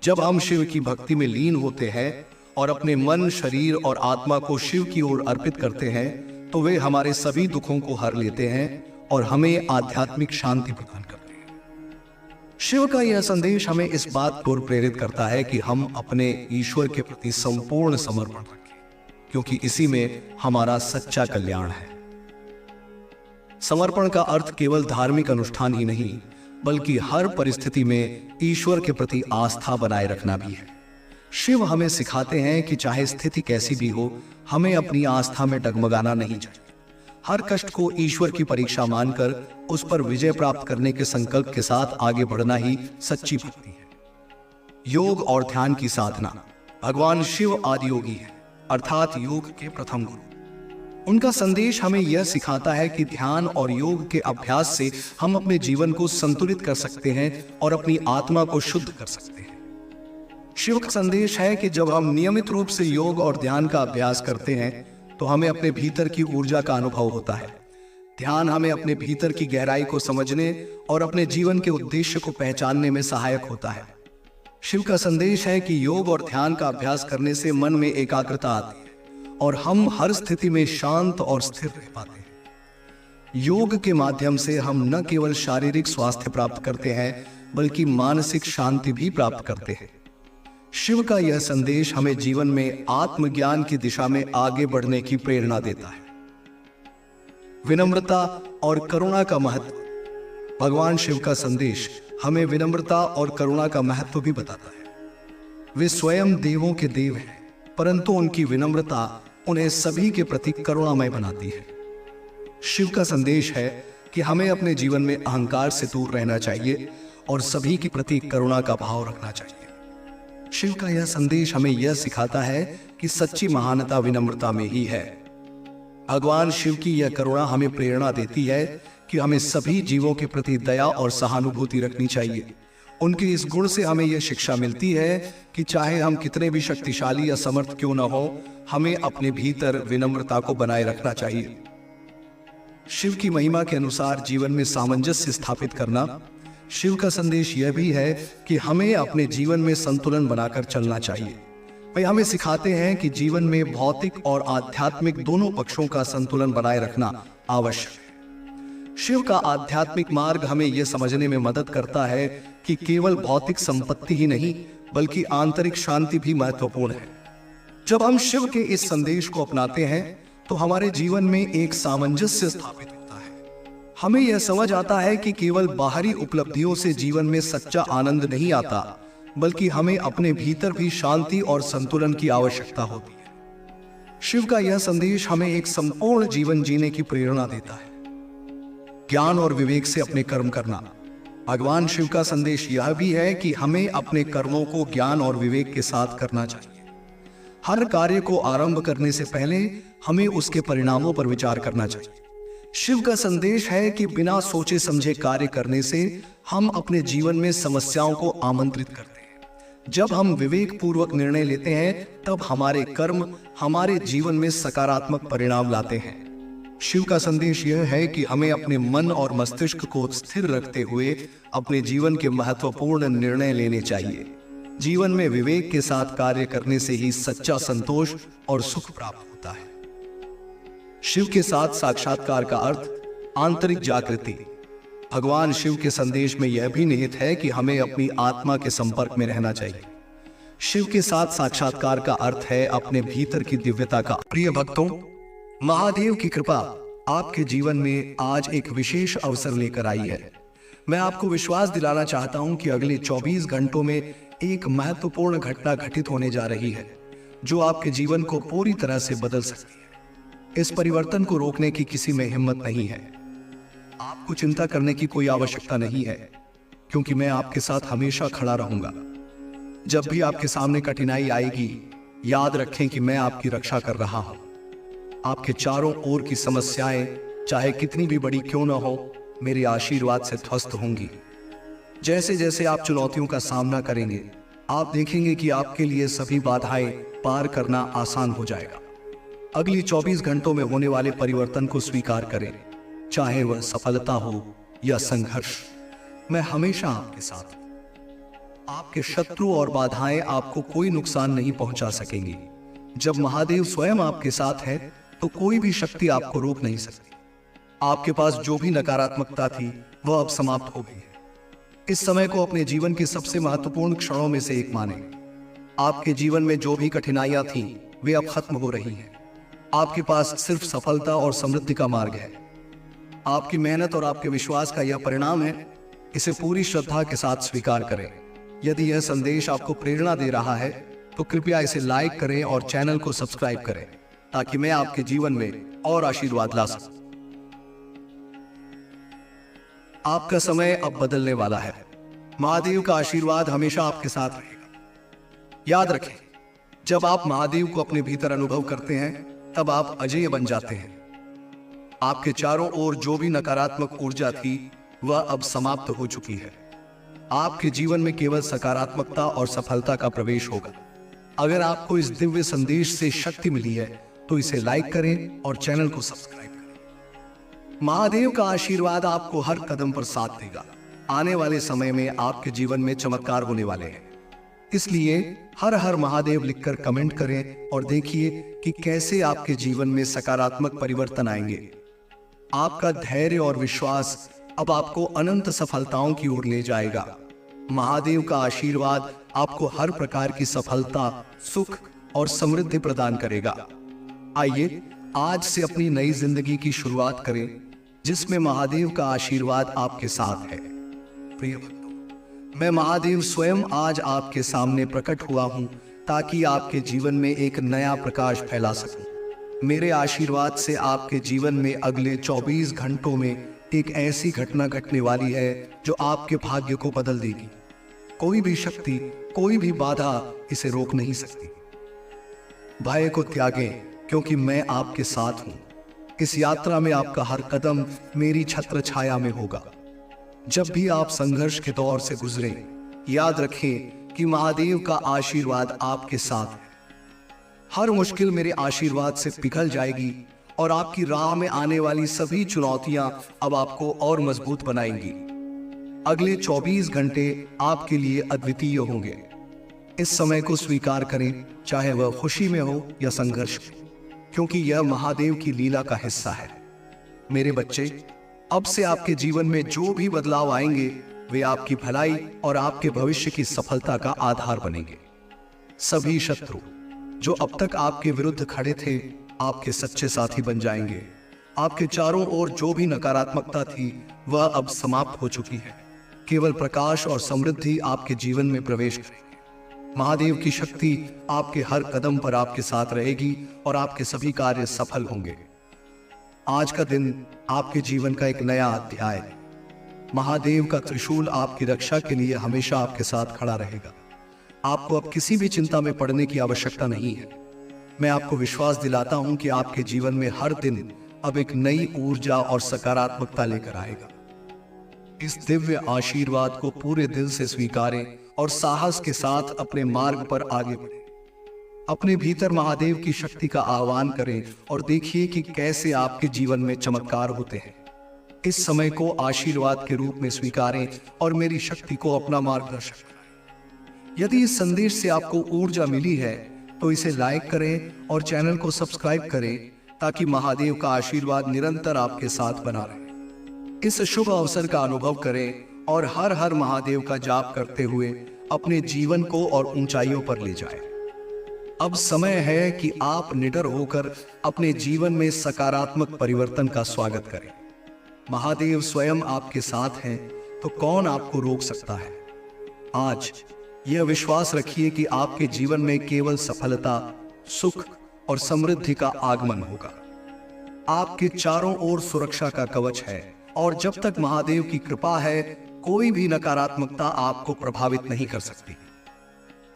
जब हम शिव की भक्ति में लीन होते हैं और अपने मन, शरीर और आत्मा को शिव की ओर अर्पित करते हैं तो वे हमारे सभी दुखों को हर लेते हैं और हमें आध्यात्मिक शांति प्रदान करते हैं। शिव का यह संदेश हमें इस बात को प्रेरित करता है कि हम अपने ईश्वर के प्रति संपूर्ण समर्पण रखें, क्योंकि इसी में हमारा सच्चा कल्याण है। समर्पण का अर्थ केवल धार्मिक अनुष्ठान ही नहीं, बल्कि हर परिस्थिति में ईश्वर के प्रति आस्था बनाए रखना भी है। शिव हमें सिखाते हैं कि चाहे स्थिति कैसी भी हो, हमें अपनी आस्था में डगमगाना नहीं चाहिए। हर कष्ट को ईश्वर की परीक्षा मानकर उस पर विजय प्राप्त करने के संकल्प के साथ आगे बढ़ना ही सच्ची भक्ति है। योग और ध्यान की साधना। भगवान शिव आदि योगी है, अर्थात योग के प्रथम गुरु। उनका संदेश हमें यह सिखाता है कि ध्यान और योग के अभ्यास से हम अपने जीवन को संतुलित कर सकते हैं और अपनी आत्मा को शुद्ध कर सकते हैं। शिव का संदेश है कि जब हम नियमित रूप से योग और ध्यान का अभ्यास करते हैं तो हमें अपने भीतर की ऊर्जा का अनुभव होता है। ध्यान हमें अपने भीतर की गहराई को समझने और अपने जीवन के उद्देश्य को पहचानने में सहायक होता है। शिव का संदेश है कि योग और ध्यान का अभ्यास करने से मन में एकाग्रता आती है और हम हर स्थिति में शांत और स्थिर रह पाते हैं। योग के माध्यम से हम न केवल शारीरिक स्वास्थ्य प्राप्त करते हैं, बल्कि मानसिक शांति भी प्राप्त करते हैं। शिव का यह संदेश हमें जीवन में आत्मज्ञान की दिशा में आगे बढ़ने की प्रेरणा देता है। विनम्रता और करुणा का महत्व। भगवान शिव का संदेश हमें विनम्रता और करुणा का महत्व भी बताता है। वे स्वयं देवों के देव हैं, परंतु उनकी विनम्रता उन्हें सभी के प्रति करुणामय बनाती है। शिव का संदेश है कि हमें अपने जीवन में अहंकार से दूर रहना चाहिए और सभी के प्रति करुणा का भाव रखना चाहिए। शिव का यह संदेश हमें यह सिखाता है कि सच्ची महानता विनम्रता में ही है। भगवान शिव की यह करुणा हमें प्रेरणा देती है कि हमें सभी जीवों के प्रति दया और सहानुभूति रखनी चाहिए। उनके इस गुण से हमें यह शिक्षा मिलती है कि चाहे हम कितने भी शक्तिशाली या समर्थ क्यों न हो, हमें अपने भीतर विनम्रता को बनाए रखना चाहिए। शिव की महिमा के अनुसार जीवन में सामंजस्य स्थापित करना। शिव का संदेश यह भी है कि हमें अपने जीवन में संतुलन बनाकर चलना चाहिए। वे हमें सिखाते हैं कि जीवन में भौतिक और आध्यात्मिक दोनों पक्षों का संतुलन बनाए रखना आवश्यक है। शिव का आध्यात्मिक मार्ग हमें यह समझने में मदद करता है कि केवल भौतिक संपत्ति ही नहीं, बल्कि आंतरिक शांति भी महत्वपूर्ण है। जब हम शिव के इस संदेश को अपनाते हैं तो हमारे जीवन में एक सामंजस्य स्थापित होता है। हमें यह समझ आता है कि केवल बाहरी उपलब्धियों से जीवन में सच्चा आनंद नहीं आता, बल्कि हमें अपने भीतर भी शांति और संतुलन की आवश्यकता होती है। शिव का यह संदेश हमें एक संपूर्ण जीवन जीने की प्रेरणा देता है। ज्ञान और विवेक से अपने कर्म करना। भगवान शिव का संदेश यह भी है कि हमें अपने कर्मों को ज्ञान और विवेक के साथ करना चाहिए। हर कार्य को आरंभ करने से पहले हमें उसके परिणामों पर विचार करना चाहिए। शिव का संदेश है कि बिना सोचे समझे कार्य करने से हम अपने जीवन में समस्याओं को आमंत्रित करते हैं। जब हम विवेक पूर्वक निर्णय लेते हैं, तब हमारे कर्म हमारे जीवन में सकारात्मक परिणाम लाते हैं। शिव का संदेश यह है कि हमें अपने मन और मस्तिष्क को स्थिर रखते हुए अपने जीवन के महत्वपूर्ण निर्णय लेने चाहिए। जीवन में विवेक के साथ कार्य करने से ही सच्चा संतोष और सुख प्राप्त होता है। शिव के साथ साक्षात्कार का अर्थ आंतरिक जागृति। भगवान शिव के संदेश में यह भी निहित है कि हमें अपनी आत्मा के संपर्क में रहना चाहिए। शिव के साथ साक्षात्कार का अर्थ है अपने भीतर की दिव्यता का। प्रिय भक्तों, महादेव की कृपा आपके जीवन में आज एक विशेष अवसर लेकर आई है। मैं आपको विश्वास दिलाना चाहता हूं कि अगले 24 घंटों में एक महत्वपूर्ण घटना घटित होने जा रही है, जो आपके जीवन को पूरी तरह से बदल सकती है। इस परिवर्तन को रोकने की किसी में हिम्मत नहीं है। आपको चिंता करने की कोई आवश्यकता नहीं है, क्योंकि मैं आपके साथ हमेशा खड़ा रहूंगा। जब भी आपके सामने कठिनाई आएगी, याद रखें कि मैं आपकी रक्षा कर रहा हूं। आपके चारों ओर की समस्याएं चाहे कितनी भी बड़ी क्यों न हो, मेरे आशीर्वाद से ध्वस्त होंगी। जैसे जैसे आप चुनौतियों का सामना करेंगे, आप देखेंगे कि आपके लिए सभी बाधाएं पार करना आसान हो जाएगा। अगली 24 घंटों में होने वाले परिवर्तन को स्वीकार करें, चाहे वह सफलता हो या संघर्ष। मैं हमेशा आपके साथ हूं। आपके शत्रु और बाधाएं आपको कोई नुकसान नहीं पहुंचा सकेंगी। जब महादेव स्वयं आपके साथ है तो कोई भी शक्ति आपको रोक नहीं सकती। आपके पास जो भी नकारात्मकता थी वह अब समाप्त हो गई है। इस समय को अपने जीवन के सबसे महत्वपूर्ण क्षणों में से एक माने। आपके जीवन में जो भी कठिनाइयां थीं वे अब खत्म हो रही हैं। आपके पास सिर्फ सफलता और समृद्धि का मार्ग है। आपकी मेहनत और आपके विश्वास का यह परिणाम है। इसे पूरी श्रद्धा के साथ स्वीकार करें। यदि यह संदेश आपको प्रेरणा दे रहा है तो कृपया इसे लाइक करें और चैनल को सब्सक्राइब करें, ताकि मैं आपके जीवन में और आशीर्वाद ला सकूं। आपका समय अब बदलने वाला है। महादेव का आशीर्वाद हमेशा आपके साथ रहेगा। याद रखें, जब आप महादेव को अपने भीतर अनुभव करते हैं तब आप अजेय बन जाते हैं। आपके चारों ओर जो भी नकारात्मक ऊर्जा थी वह अब समाप्त हो चुकी है। आपके जीवन में केवल सकारात्मकता और सफलता का प्रवेश होगा। अगर आपको इस दिव्य संदेश से शक्ति मिली है तो इसे लाइक करें और चैनल को सब्सक्राइब करें। महादेव का आशीर्वाद आपको हर कदम पर साथ देगा। आने वाले समय में आपके जीवन में चमत्कार होने वाले हैं। इसलिए हर हर महादेव लिखकर कमेंट करें और देखिए कि कैसे आपके जीवन में सकारात्मक परिवर्तन आएंगे। आपका धैर्य और विश्वास अब आपको अनंत सफलताओं की ओर ले जाएगा। महादेव का आशीर्वाद आपको हर प्रकार की सफलता, सुख और समृद्धि प्रदान करेगा। आइए आज से अपनी नई जिंदगी की शुरुआत करें, जिसमें महादेव का आशीर्वाद आपके साथ है। प्रिय भक्तों, मैं महादेव स्वयं आज आपके सामने प्रकट हुआ हूं ताकि आपके जीवन में एक नया प्रकाश फैला सकूं। मेरे आशीर्वाद से आपके जीवन में अगले 24 घंटों में एक ऐसी घटना घटने वाली है जो आपके भाग्य को बदल देगी। कोई भी शक्ति, कोई भी बाधा इसे रोक नहीं सकती। भय को त्यागें, क्योंकि मैं आपके साथ हूं। इस यात्रा में आपका हर कदम मेरी छत्र छाया में होगा। जब भी आप संघर्ष के दौर से गुजरें, याद रखें कि महादेव का आशीर्वाद आपके साथ है। हर मुश्किल मेरे आशीर्वाद से पिघल जाएगी और आपकी राह में आने वाली सभी चुनौतियां अब आपको और मजबूत बनाएंगी। अगले 24 घंटे आपके लिए अद्वितीय होंगे। इस समय को स्वीकार करें, चाहे वह खुशी में हो या संघर्ष में, क्योंकि यह महादेव की लीला का हिस्सा है। मेरे बच्चे, अब से आपके जीवन में जो भी बदलाव आएंगे वे आपकी भलाई और आपके भविष्य की सफलता का आधार बनेंगे। सभी शत्रु जो अब तक आपके विरुद्ध खड़े थे आपके सच्चे साथी बन जाएंगे। आपके चारों ओर जो भी नकारात्मकता थी वह अब समाप्त हो चुकी है। केवल प्रकाश और समृद्धि आपके जीवन में प्रवेश करेंगे। महादेव की शक्ति आपके हर कदम पर आपके साथ रहेगी और आपके सभी कार्य सफल होंगे। आज का दिन आपके जीवन का एक नया अध्याय है। महादेव का त्रिशूल आपकी रक्षा के लिए हमेशा आपके साथ खड़ा रहेगा। आपको अब किसी भी चिंता में पड़ने की आवश्यकता नहीं है। मैं आपको विश्वास दिलाता हूं कि आपके जीवन में हर दिन अब एक नई ऊर्जा और सकारात्मकता लेकर आएगा। इस दिव्य आशीर्वाद को पूरे दिल से स्वीकारें और साहस के साथ अपने मार्ग पर आगे बढ़ें। अपने भीतर महादेव की शक्ति का आह्वान करें और देखिए कि कैसे आपके जीवन में चमत्कार होते हैं। इस समय को आशीर्वाद के रूप में स्वीकारें और मेरी शक्ति को अपना मार्गदर्शक बनाएं। यदि इस संदेश से आपको ऊर्जा मिली है तो इसे लाइक करें और चैनल को सब्सक्राइब करें, ताकि महादेव का आशीर्वाद निरंतर आपके साथ बना रहे। इस शुभ अवसर का अनुभव करें और हर हर महादेव का जाप करते हुए अपने जीवन को और ऊंचाइयों पर ले जाएं। अब समय है कि आप निडर होकर अपने जीवन में सकारात्मक परिवर्तन का स्वागत करें। महादेव स्वयं आपके साथ हैं, तो कौन आपको रोक सकता है। आज यह विश्वास रखिए कि आपके जीवन में केवल सफलता, सुख और समृद्धि का आगमन होगा। आपके चारों ओर सुरक्षा का कवच है और जब तक महादेव की कृपा है कोई भी नकारात्मकता आपको प्रभावित नहीं कर सकती।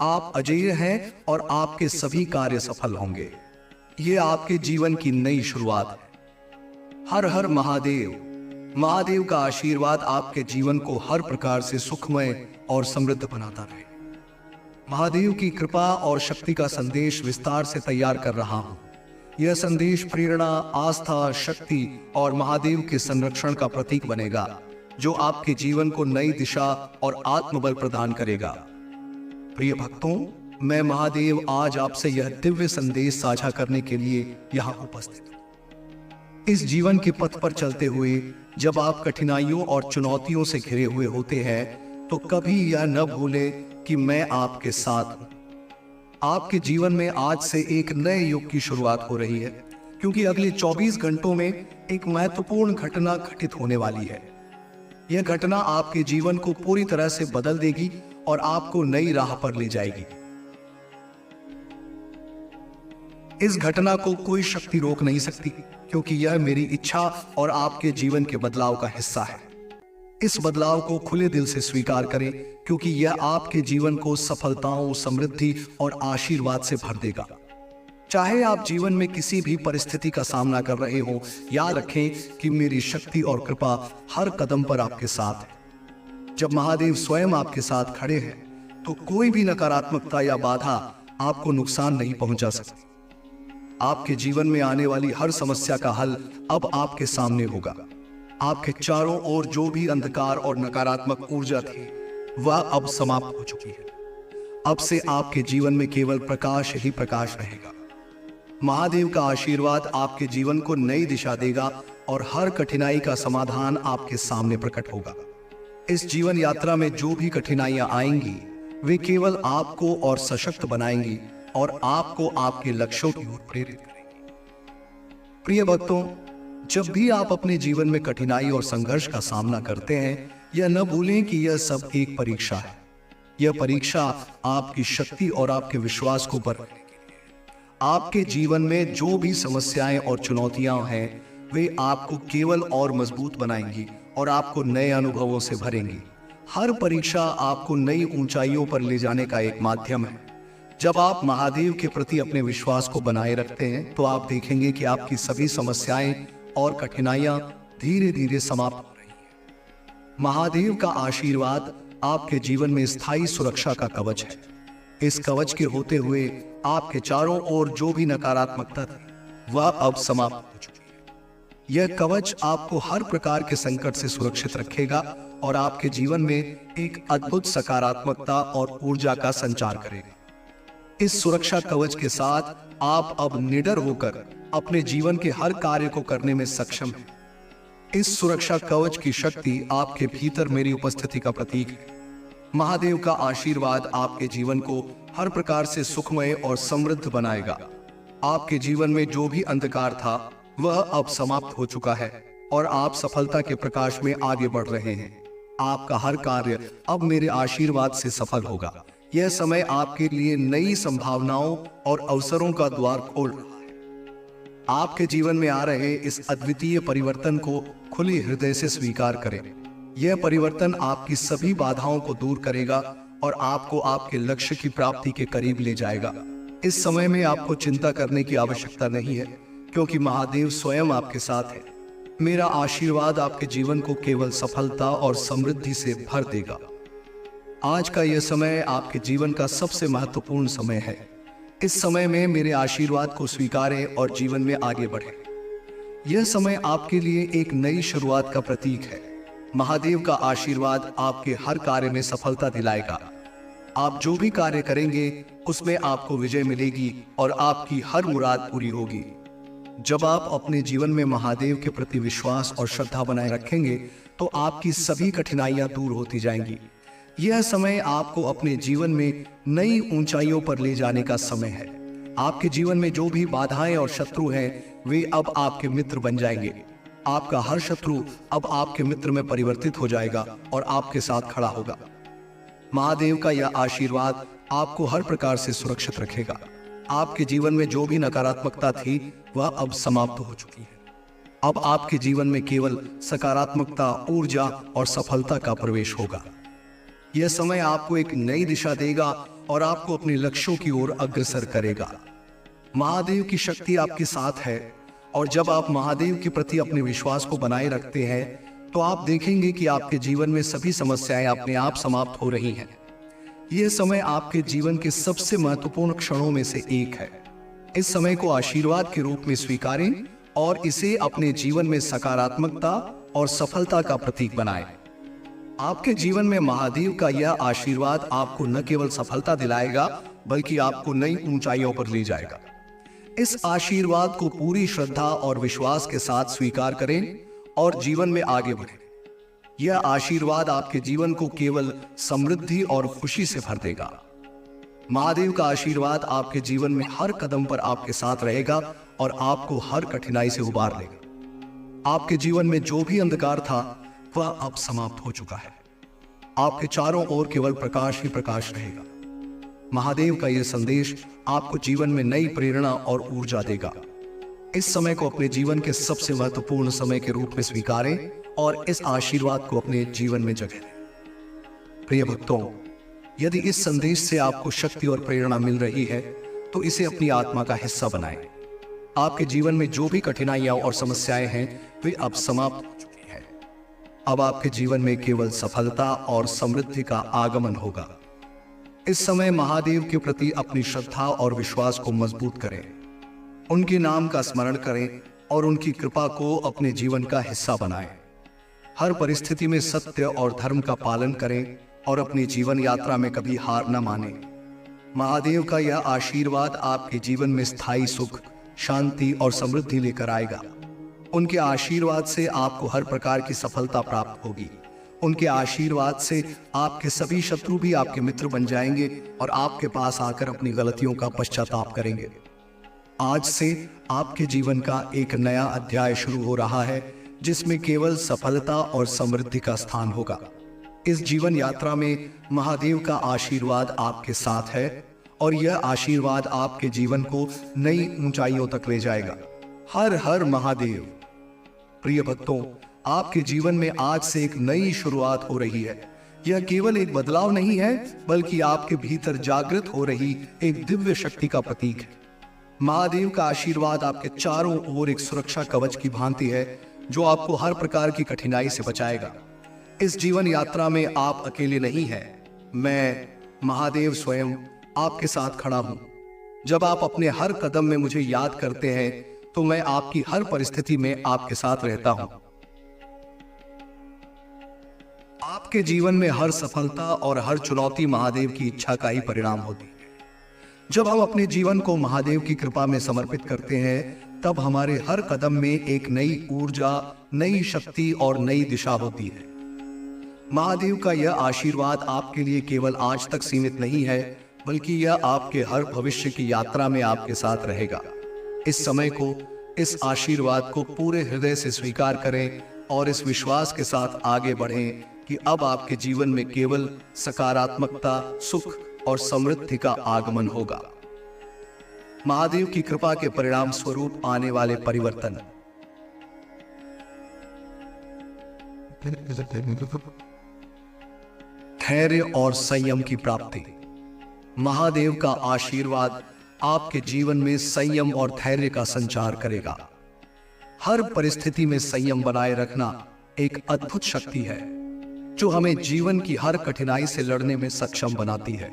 आप अजेय हैं और आपके सभी कार्य सफल होंगे। ये आपके जीवन की नई शुरुआत है। हर हर महादेव। महादेव का आशीर्वाद आपके जीवन को हर प्रकार से सुखमय और समृद्ध बनाता रहे। महादेव की कृपा और शक्ति का संदेश विस्तार से तैयार कर रहा हूं। यह संदेश प्रेरणा, आस्था, शक्ति और महादेव के संरक्षण का प्रतीक बनेगा, जो आपके जीवन को नई दिशा और आत्मबल प्रदान करेगा। प्रिय भक्तों, मैं महादेव आज आपसे यह दिव्य संदेश साझा करने के लिए यहाँ उपस्थित हूँ। इस जीवन के पथ पर चलते हुए जब आप कठिनाइयों और चुनौतियों से घिरे हुए होते हैं, तो कभी यह न भूलें कि मैं आपके साथ हूँ। आपके जीवन में आज से एक नए युग की शुरुआत हो रही है, क्योंकि अगले 24 घंटों में एक महत्वपूर्ण घटना घटित होने वाली है। यह घटना आपके जीवन को पूरी तरह से बदल देगी और आपको नई राह पर ले जाएगी। इस घटना को कोई शक्ति रोक नहीं सकती, क्योंकि यह मेरी इच्छा और आपके जीवन के बदलाव का हिस्सा है। इस बदलाव को खुले दिल से स्वीकार करें, क्योंकि यह आपके जीवन को सफलताओं, समृद्धि और आशीर्वाद से भर देगा। चाहे आप जीवन में किसी भी परिस्थिति का सामना कर रहे हो, याद रखें कि मेरी शक्ति और कृपा हर कदम पर आपके साथ है। जब महादेव स्वयं आपके साथ खड़े हैं, तो कोई भी नकारात्मकता या बाधा आपको नुकसान नहीं पहुंचा सकती। आपके जीवन में आने वाली हर समस्या का हल अब आपके सामने होगा। आपके चारों ओर जो भी अंधकार और नकारात्मक ऊर्जा थी, वह अब समाप्त हो चुकी है। अब से आपके जीवन में केवल प्रकाश ही प्रकाश रहेगा। महादेव का आशीर्वाद आपके जीवन को नई दिशा देगा और हर कठिनाई का समाधान आपके सामने प्रकट होगा। इस जीवन यात्रा में जो भी कठिनाइयां आएंगी, वे केवल आपको और सशक्त बनाएंगी और आपको आपके लक्ष्यों की ओर प्रेरित करेंगी। प्रिय भक्तों, जब भी आप अपने जीवन में कठिनाई और संघर्ष का सामना करते हैं, यह न भूलें कि यह सब एक परीक्षा है। यह परीक्षा आपकी शक्ति और आपके विश्वास को परखने के लिए है। आपके जीवन में जो भी समस्याएं और चुनौतियां हैं, वे आपको केवल और मजबूत बनाएंगी और आपको नए अनुभवों से भरेंगी। हर परीक्षा आपको नई ऊंचाइयों पर ले जाने का एक माध्यम है। जब आप महादेव के प्रति अपने विश्वास को बनाए रखते हैं, तो आप देखेंगे कि आपकी सभी समस्याएं और कठिनाइयां धीरे धीरे समाप्त हो रही हैं। महादेव का आशीर्वाद आपके जीवन में स्थायी सुरक्षा का कवच है। इस कवच के होते हुए आपके चारों ओर जो भी नकारात्मकता थी, वह अब समाप्त हो चुकी है। यह कवच आपको हर प्रकार के संकट से सुरक्षित रखेगा और आपके जीवन में एक अद्भुत सकारात्मकता और ऊर्जा का संचार करेगा। इस सुरक्षा कवच के साथ आप अब निडर होकर अपने जीवन के हर कार्य को करने में सक्षम हैं। इस सुरक्षा कवच की शक्ति आपके भीतर मेरी उपस्थिति का प्रतीक है। महादेव का आशीर्वाद आपके जीवन को हर प्रकार से सुखमय और समृद्ध बनाएगा। आपके जीवन में जो भी अंधकार था, वह अब समाप्त हो चुका है और आप सफलता के प्रकाश में आगे बढ़ रहे हैं। आपका हर कार्य अब मेरे आशीर्वाद से सफल होगा। यह समय आपके लिए नई संभावनाओं और अवसरों का द्वार खोल रहा है। आपके जीवन में आ रहे इस अद्वितीय परिवर्तन को खुले हृदय से स्वीकार करें। यह परिवर्तन आपकी सभी बाधाओं को दूर करेगा और आपको आपके लक्ष्य की प्राप्ति के करीब ले जाएगा। इस समय में आपको चिंता करने की आवश्यकता नहीं है, क्योंकि महादेव स्वयं आपके साथ है। मेरा आशीर्वाद आपके जीवन को केवल सफलता और समृद्धि से भर देगा। आज का यह समय आपके जीवन का सबसे महत्वपूर्ण समय है। इस समय में मेरे आशीर्वाद को स्वीकारें और जीवन में आगे बढ़ें। यह समय आपके लिए एक नई शुरुआत का प्रतीक है। महादेव का आशीर्वाद आपके हर कार्य में सफलता दिलाएगा। आप जो भी कार्य करेंगे, उसमें आपको विजय मिलेगी और आपकी हर मुराद पूरी होगी। जब आप अपने जीवन में महादेव के प्रति विश्वास और श्रद्धा बनाए रखेंगे, तो आपकी सभी कठिनाइयां दूर होती जाएंगी। यह समय आपको अपने जीवन में नई ऊंचाइयों पर ले जाने का समय है। आपके जीवन में जो भी बाधाएं और शत्रु हैं, वे अब आपके मित्र बन जाएंगे। आपका हर शत्रु अब आपके मित्र में परिवर्तित हो जाएगा और आपके साथ खड़ा होगा। महादेव का यह आशीर्वाद आपको हर प्रकार से सुरक्षित रखेगा। आपके जीवन में जो भी नकारात्मकता थी, वह अब समाप्त हो चुकी है। अब आपके जीवन में केवल सकारात्मकता, ऊर्जा और सफलता का प्रवेश होगा। यह समय आपको एक नई दिशा देगा और आपको अपने लक्ष्यों की ओर अग्रसर करेगा। महादेव की शक्ति आपके साथ है और जब आप महादेव के प्रति अपने विश्वास को बनाए रखते हैं, तो आप देखेंगे कि आपके जीवन में सभी समस्याएं अपने आप समाप्त हो रही हैं। यह समय आपके जीवन के सबसे महत्वपूर्ण क्षणों में से एक है। इस समय को आशीर्वाद के रूप में स्वीकारें और इसे अपने जीवन में सकारात्मकता और सफलता का प्रतीक बनाएं। आपके जीवन में महादेव का यह आशीर्वाद आपको न केवल सफलता दिलाएगा बल्कि आपको नई ऊंचाइयों पर ले जाएगा। इस आशीर्वाद को पूरी श्रद्धा और विश्वास के साथ स्वीकार करें और जीवन में आगे बढ़ें। यह आशीर्वाद आपके जीवन को केवल समृद्धि और खुशी से भर देगा। महादेव का आशीर्वाद आपके जीवन में हर कदम पर आपके साथ रहेगा और आपको हर कठिनाई से उबार लेगा। आपके जीवन में जो भी अंधकार था वह अब समाप्त हो चुका है। आपके चारों ओर केवल प्रकाश ही प्रकाश रहेगा। महादेव का यह संदेश आपको जीवन में नई प्रेरणा और ऊर्जा देगा। इस समय को अपने जीवन के सबसे महत्वपूर्ण समय के रूप में स्वीकारें और इस आशीर्वाद को अपने जीवन में जगह दें। प्रिय भक्तों, यदि इस संदेश से आपको शक्ति और प्रेरणा मिल रही है तो इसे अपनी आत्मा का हिस्सा बनाएं। आपके जीवन में जो भी कठिनाइयां और समस्याएं हैं वे अब समाप्त हो चुकी हैं। अब आपके जीवन में केवल सफलता और समृद्धि का आगमन होगा। इस समय महादेव के प्रति अपनी श्रद्धा और विश्वास को मजबूत करें। उनके नाम का स्मरण करें और उनकी कृपा को अपने जीवन का हिस्सा बनाएं। हर परिस्थिति में सत्य और धर्म का पालन करें और अपनी जीवन यात्रा में कभी हार न मानें। महादेव का यह आशीर्वाद आपके जीवन में स्थायी सुख, शांति और समृद्धि लेकर आएगा। उनके आशीर्वाद से आपको हर प्रकार की सफलता प्राप्त होगी। उनके आशीर्वाद से आपके सभी शत्रु भी आपके मित्र बन जाएंगे और आपके पास आकर अपनी गलतियों का पश्चाताप करेंगे। आज से आपके जीवन का एक नया अध्याय शुरू हो रहा है जिसमें केवल सफलता और समृद्धि का स्थान होगा। इस जीवन यात्रा में महादेव का आशीर्वाद आपके साथ है और यह आशीर्वाद आपके जीवन को नई ऊंचाइयों तक ले जाएगा। हर हर महादेव। प्रिय भक्तों, आपके जीवन में आज से एक नई शुरुआत हो रही है। यह केवल एक बदलाव नहीं है बल्कि आपके भीतर जागृत हो रही एक दिव्य शक्ति का प्रतीक है। महादेव का आशीर्वाद आपके चारों ओर एक सुरक्षा कवच की भांति है जो आपको हर प्रकार की कठिनाई से बचाएगा। इस जीवन यात्रा में आप अकेले नहीं हैं। मैं महादेव स्वयं आपके साथ खड़ा हूं। जब आप अपने हर कदम में मुझे याद करते हैं तो मैं आपकी हर परिस्थिति में आपके साथ रहता हूं। आपके जीवन में हर सफलता और हर चुनौती महादेव की इच्छा का ही परिणाम होती है। जब हम अपने जीवन को महादेव की कृपा में समर्पित करते हैं तब हमारे हर कदम में एक नई ऊर्जा, नई शक्ति और नई दिशा होती है। महादेव का यह आशीर्वाद आपके लिए केवल आज तक सीमित नहीं है बल्कि यह आपके हर भविष्य की यात्रा में आपके साथ रहेगा। इस समय को, इस आशीर्वाद को पूरे हृदय से स्वीकार करें और इस विश्वास के साथ आगे बढ़ें कि अब आपके जीवन में केवल सकारात्मकता, सुख और समृद्धि का आगमन होगा। महादेव की कृपा के परिणाम स्वरूप आने वाले परिवर्तन। धैर्य और संयम की प्राप्ति। महादेव का आशीर्वाद आपके जीवन में संयम और धैर्य का संचार करेगा। हर परिस्थिति में संयम बनाए रखना एक अद्भुत शक्ति है जो हमें जीवन की हर कठिनाई से लड़ने में सक्षम बनाती है।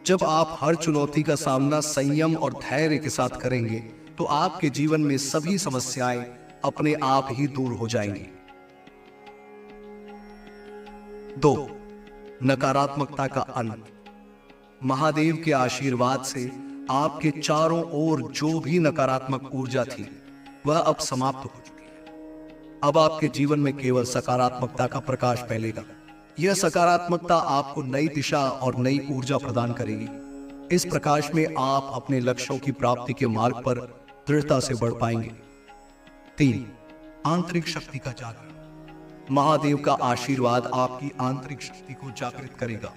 जब आप हर चुनौती का सामना संयम और धैर्य के साथ करेंगे तो आपके जीवन में सभी समस्याएं अपने आप ही दूर हो जाएंगी। 2. नकारात्मकता का अंत। महादेव के आशीर्वाद से आपके चारों ओर जो भी नकारात्मक ऊर्जा थी वह अब समाप्त हो चुकी है। अब आपके जीवन में केवल सकारात्मकता का प्रकाश फैलेगा। यह सकारात्मकता आपको नई दिशा और नई ऊर्जा प्रदान करेगी। इस प्रकाश में आप अपने लक्ष्यों की प्राप्ति के मार्ग पर दृढ़ता से बढ़ पाएंगे। 3. आंतरिक शक्ति का जागरण। महादेव का आशीर्वाद आपकी आंतरिक शक्ति को जागृत करेगा।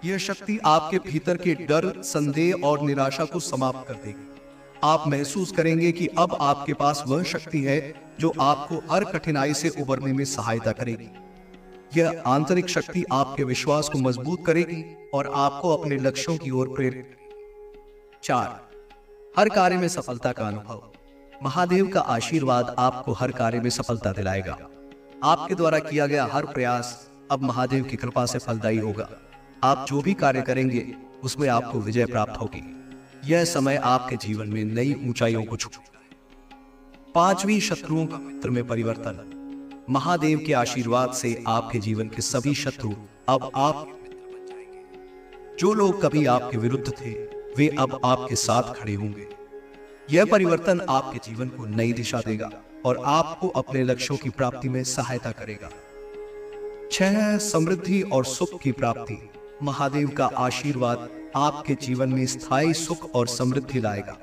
यह शक्ति आपके भीतर के डर, संदेह और निराशा को समाप्त कर देगी। आप महसूस करेंगे कि अब आपके पास वह शक्ति है जो आपको हर कठिनाई से उबरने में सहायता करेगी। यह आंतरिक शक्ति आपके विश्वास को मजबूत करेगी और आपको अपने लक्ष्यों की ओर प्रेरित करेगी। 4. हर कार्य में सफलता का अनुभव। महादेव का आशीर्वाद आपको हर कार्य में सफलता दिलाएगा। आपके द्वारा किया गया हर प्रयास अब महादेव की कृपा से फलदायी होगा। आप जो भी कार्य करेंगे उसमें आपको विजय प्राप्त होगी। यह समय आपके जीवन में नई ऊंचाइयों को छूएगा। पांचवी, शत्रुओं का मित्र में परिवर्तन। महादेव के आशीर्वाद से आपके जीवन के सभी शत्रु अब आपके मित्र बन जाएंगे। जो लोग कभी आपके विरुद्ध थे वे अब आपके साथ खड़े होंगे। यह परिवर्तन आपके जीवन को नई दिशा देगा और आपको अपने लक्ष्यों की प्राप्ति में सहायता करेगा। 6, समृद्धि और सुख की प्राप्ति। महादेव का आशीर्वाद आपके जीवन में स्थायी सुख और समृद्धि लाएगा।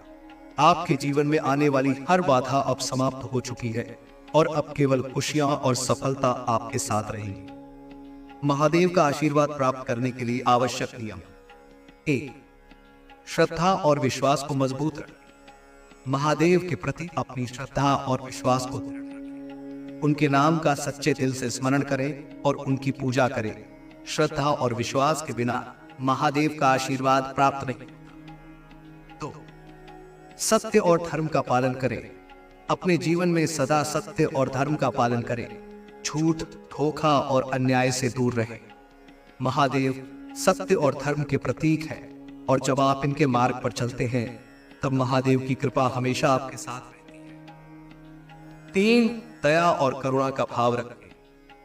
आपके जीवन में आने वाली हर बाधा अब समाप्त हो चुकी है और अब केवल खुशियां और सफलता आपके साथ रहेंगी। महादेव का आशीर्वाद प्राप्त करने के लिए आवश्यक नियम। 1, श्रद्धा और विश्वास को मजबूत रखें। महादेव के प्रति अपनी श्रद्धा और विश्वास को दृढ़ रखें। उनके नाम का सच्चे दिल से स्मरण करें और उनकी पूजा करें। श्रद्धा और विश्वास के बिना महादेव का आशीर्वाद प्राप्त नहीं। 2, सत्य और धर्म का पालन करें। अपने जीवन में सदा सत्य और धर्म का पालन करें। झूठ, धोखा और अन्याय से दूर रहें। महादेव सत्य और धर्म के प्रतीक हैं और जब आप इनके मार्ग पर चलते हैं तब महादेव की कृपा हमेशा आपके साथ रहती है। 3, दया और करुणा का भाव रखें।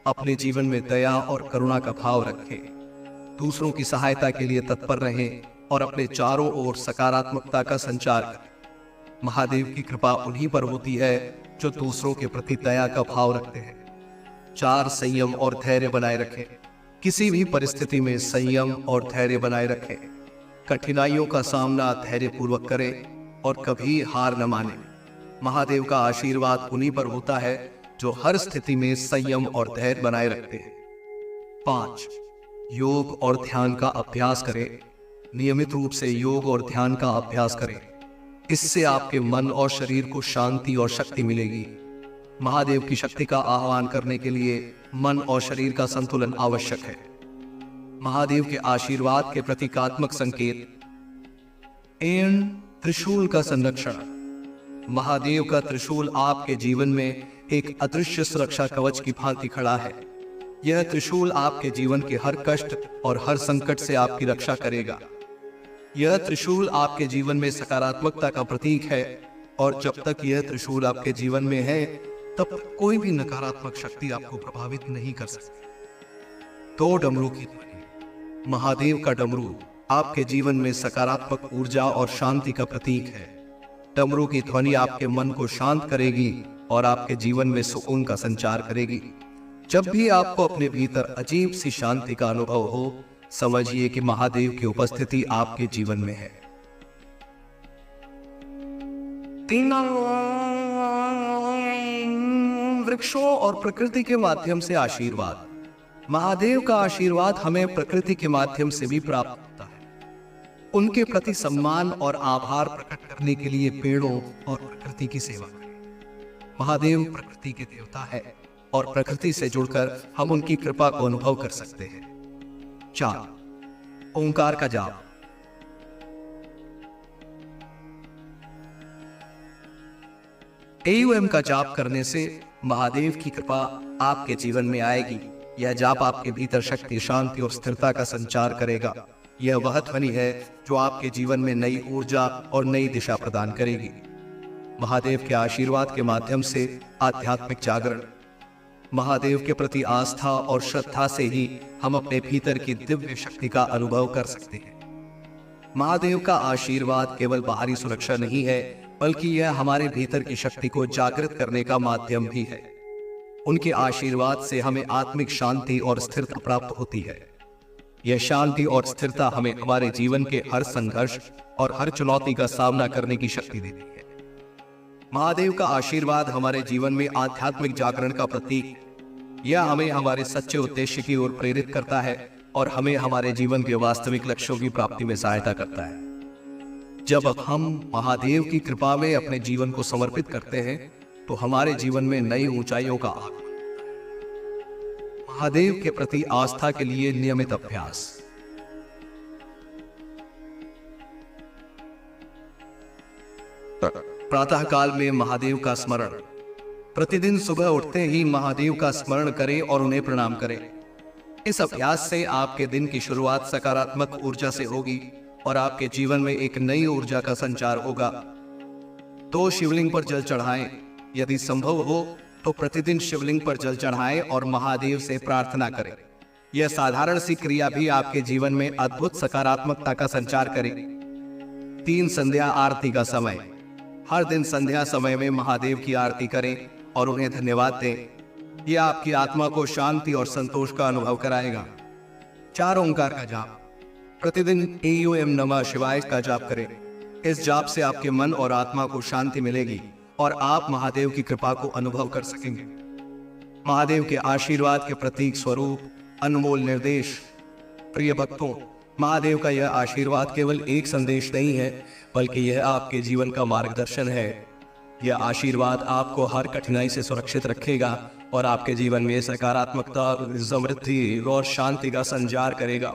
अपने जीवन में दया और करुणा का भाव रखें। दूसरों की सहायता के लिए तत्पर रहें और अपने चारों ओर सकारात्मकता का संचार करें। महादेव की कृपा उन्हीं पर होती है जो दूसरों के प्रति दया का भाव रखते हैं। 4, संयम और धैर्य बनाए रखें। किसी भी परिस्थिति में संयम और धैर्य बनाए रखें। कठिनाइयों का सामना धैर्यपूर्वक करें और कभी हार न माने। महादेव का आशीर्वाद उन्हीं पर होता है जो हर स्थिति में संयम और धैर्य बनाए रखते हैं। 5, योग और ध्यान का अभ्यास करें। नियमित रूप से योग और ध्यान का अभ्यास करें। इससे आपके मन और शरीर को शांति और शक्ति मिलेगी। महादेव की शक्ति का आह्वान करने के लिए मन और शरीर का संतुलन आवश्यक है। महादेव के आशीर्वाद के प्रतीकात्मक संकेत। त्रिशूल का संरक्षण। महादेव का त्रिशूल आपके जीवन में एक अदृश्य सुरक्षा कवच की भांति खड़ा है। यह त्रिशूल आपके जीवन के हर कष्ट और हर संकट से आपकी रक्षा करेगा। यह त्रिशूल आपके जीवन में सकारात्मकता का प्रतीक है और जब तक यह त्रिशूल आपके जीवन में है तब तक कोई भी नकारात्मक शक्ति आपको प्रभावित नहीं कर सकती। 2, डमरू की ध्वनि। महादेव का डमरू आपके जीवन में सकारात्मक ऊर्जा और शांति का प्रतीक है। डमरू की ध्वनि आपके मन को शांत करेगी और आपके जीवन में सुकून का संचार करेगी। जब भी आपको अपने भीतर अजीब सी शांति का अनुभव हो, समझिए कि महादेव की उपस्थिति आपके जीवन में है। 3, वृक्षों और प्रकृति के माध्यम से आशीर्वाद। महादेव का आशीर्वाद हमें प्रकृति के माध्यम से भी प्राप्त होता है। उनके प्रति सम्मान और आभार प्रकट करने के लिए पेड़ों और प्रकृति की सेवा करें। महादेव प्रकृति के देवता है और प्रकृति से जुड़कर हम उनकी कृपा को अनुभव कर सकते हैं। 4, ओंकार का जाप। AUM का जाप करने से महादेव की कृपा आपके जीवन में आएगी। यह जाप आपके भीतर शक्ति, शांति और स्थिरता का संचार करेगा। यह वह ध्वनि है जो आपके जीवन में नई ऊर्जा और नई दिशा प्रदान करेगी। महादेव के आशीर्वाद के माध्यम से आध्यात्मिक जागरण। महादेव के प्रति आस्था और श्रद्धा से ही हम अपने भीतर की दिव्य शक्ति का अनुभव कर सकते हैं। महादेव का आशीर्वाद केवल बाहरी सुरक्षा नहीं है, बल्कि यह हमारे भीतर की शक्ति को जागृत करने का माध्यम भी है। उनके आशीर्वाद से हमें आत्मिक शांति और स्थिरता प्राप्त होती है। यह शांति और स्थिरता हमें हमारे जीवन के हर संघर्ष और हर चुनौती का सामना करने की शक्ति देती है। महादेव का आशीर्वाद हमारे जीवन में आध्यात्मिक जागरण का प्रतीक। यह हमें हमारे सच्चे उद्देश्य की ओर प्रेरित करता है और हमें हमारे जीवन के वास्तविक लक्ष्यों की प्राप्ति में सहायता करता है। जब हम महादेव की कृपा में अपने जीवन को समर्पित करते हैं तो हमारे जीवन में नई ऊंचाइयों का आगमन होता है। महादेव के प्रति आस्था के लिए नियमित अभ्यास। प्रातः काल में महादेव का स्मरण। प्रतिदिन सुबह उठते ही महादेव का स्मरण करें और उन्हें प्रणाम करें। इस अभ्यास से आपके दिन की शुरुआत सकारात्मक ऊर्जा से होगी और आपके जीवन में एक नई ऊर्जा का संचार होगा। तो शिवलिंग पर जल चढ़ाएं। यदि संभव हो तो प्रतिदिन शिवलिंग पर जल चढ़ाएं और महादेव से प्रार्थना करें। यह साधारण सी क्रिया भी आपके जीवन में अद्भुत सकारात्मकता का संचार करेगी। 3 संध्या आरती का समय। हर दिन संध्या समय में महादेव की आरती करें और उन्हें धन्यवाद दें। यह आपकी आत्मा को शांति और संतोष का अनुभव कराएगा। 4 ओंकार का जाप। प्रतिदिन एओम नमः शिवाय का जाप करें। इस जाप से आपके मन और आत्मा को शांति मिलेगी और आप महादेव की कृपा को अनुभव कर सकेंगे। महादेव के आशीर्वाद के प्रतीक स्वरूप अनमोल निर्देश। प्रिय भक्तों, महादेव का यह आशीर्वाद केवल एक संदेश नहीं है, बल्कि यह आपके जीवन का मार्गदर्शन है। यह आशीर्वाद आपको हर कठिनाई से सुरक्षित रखेगा और आपके जीवन में सकारात्मकता, समृद्धि और शांति का संचार करेगा।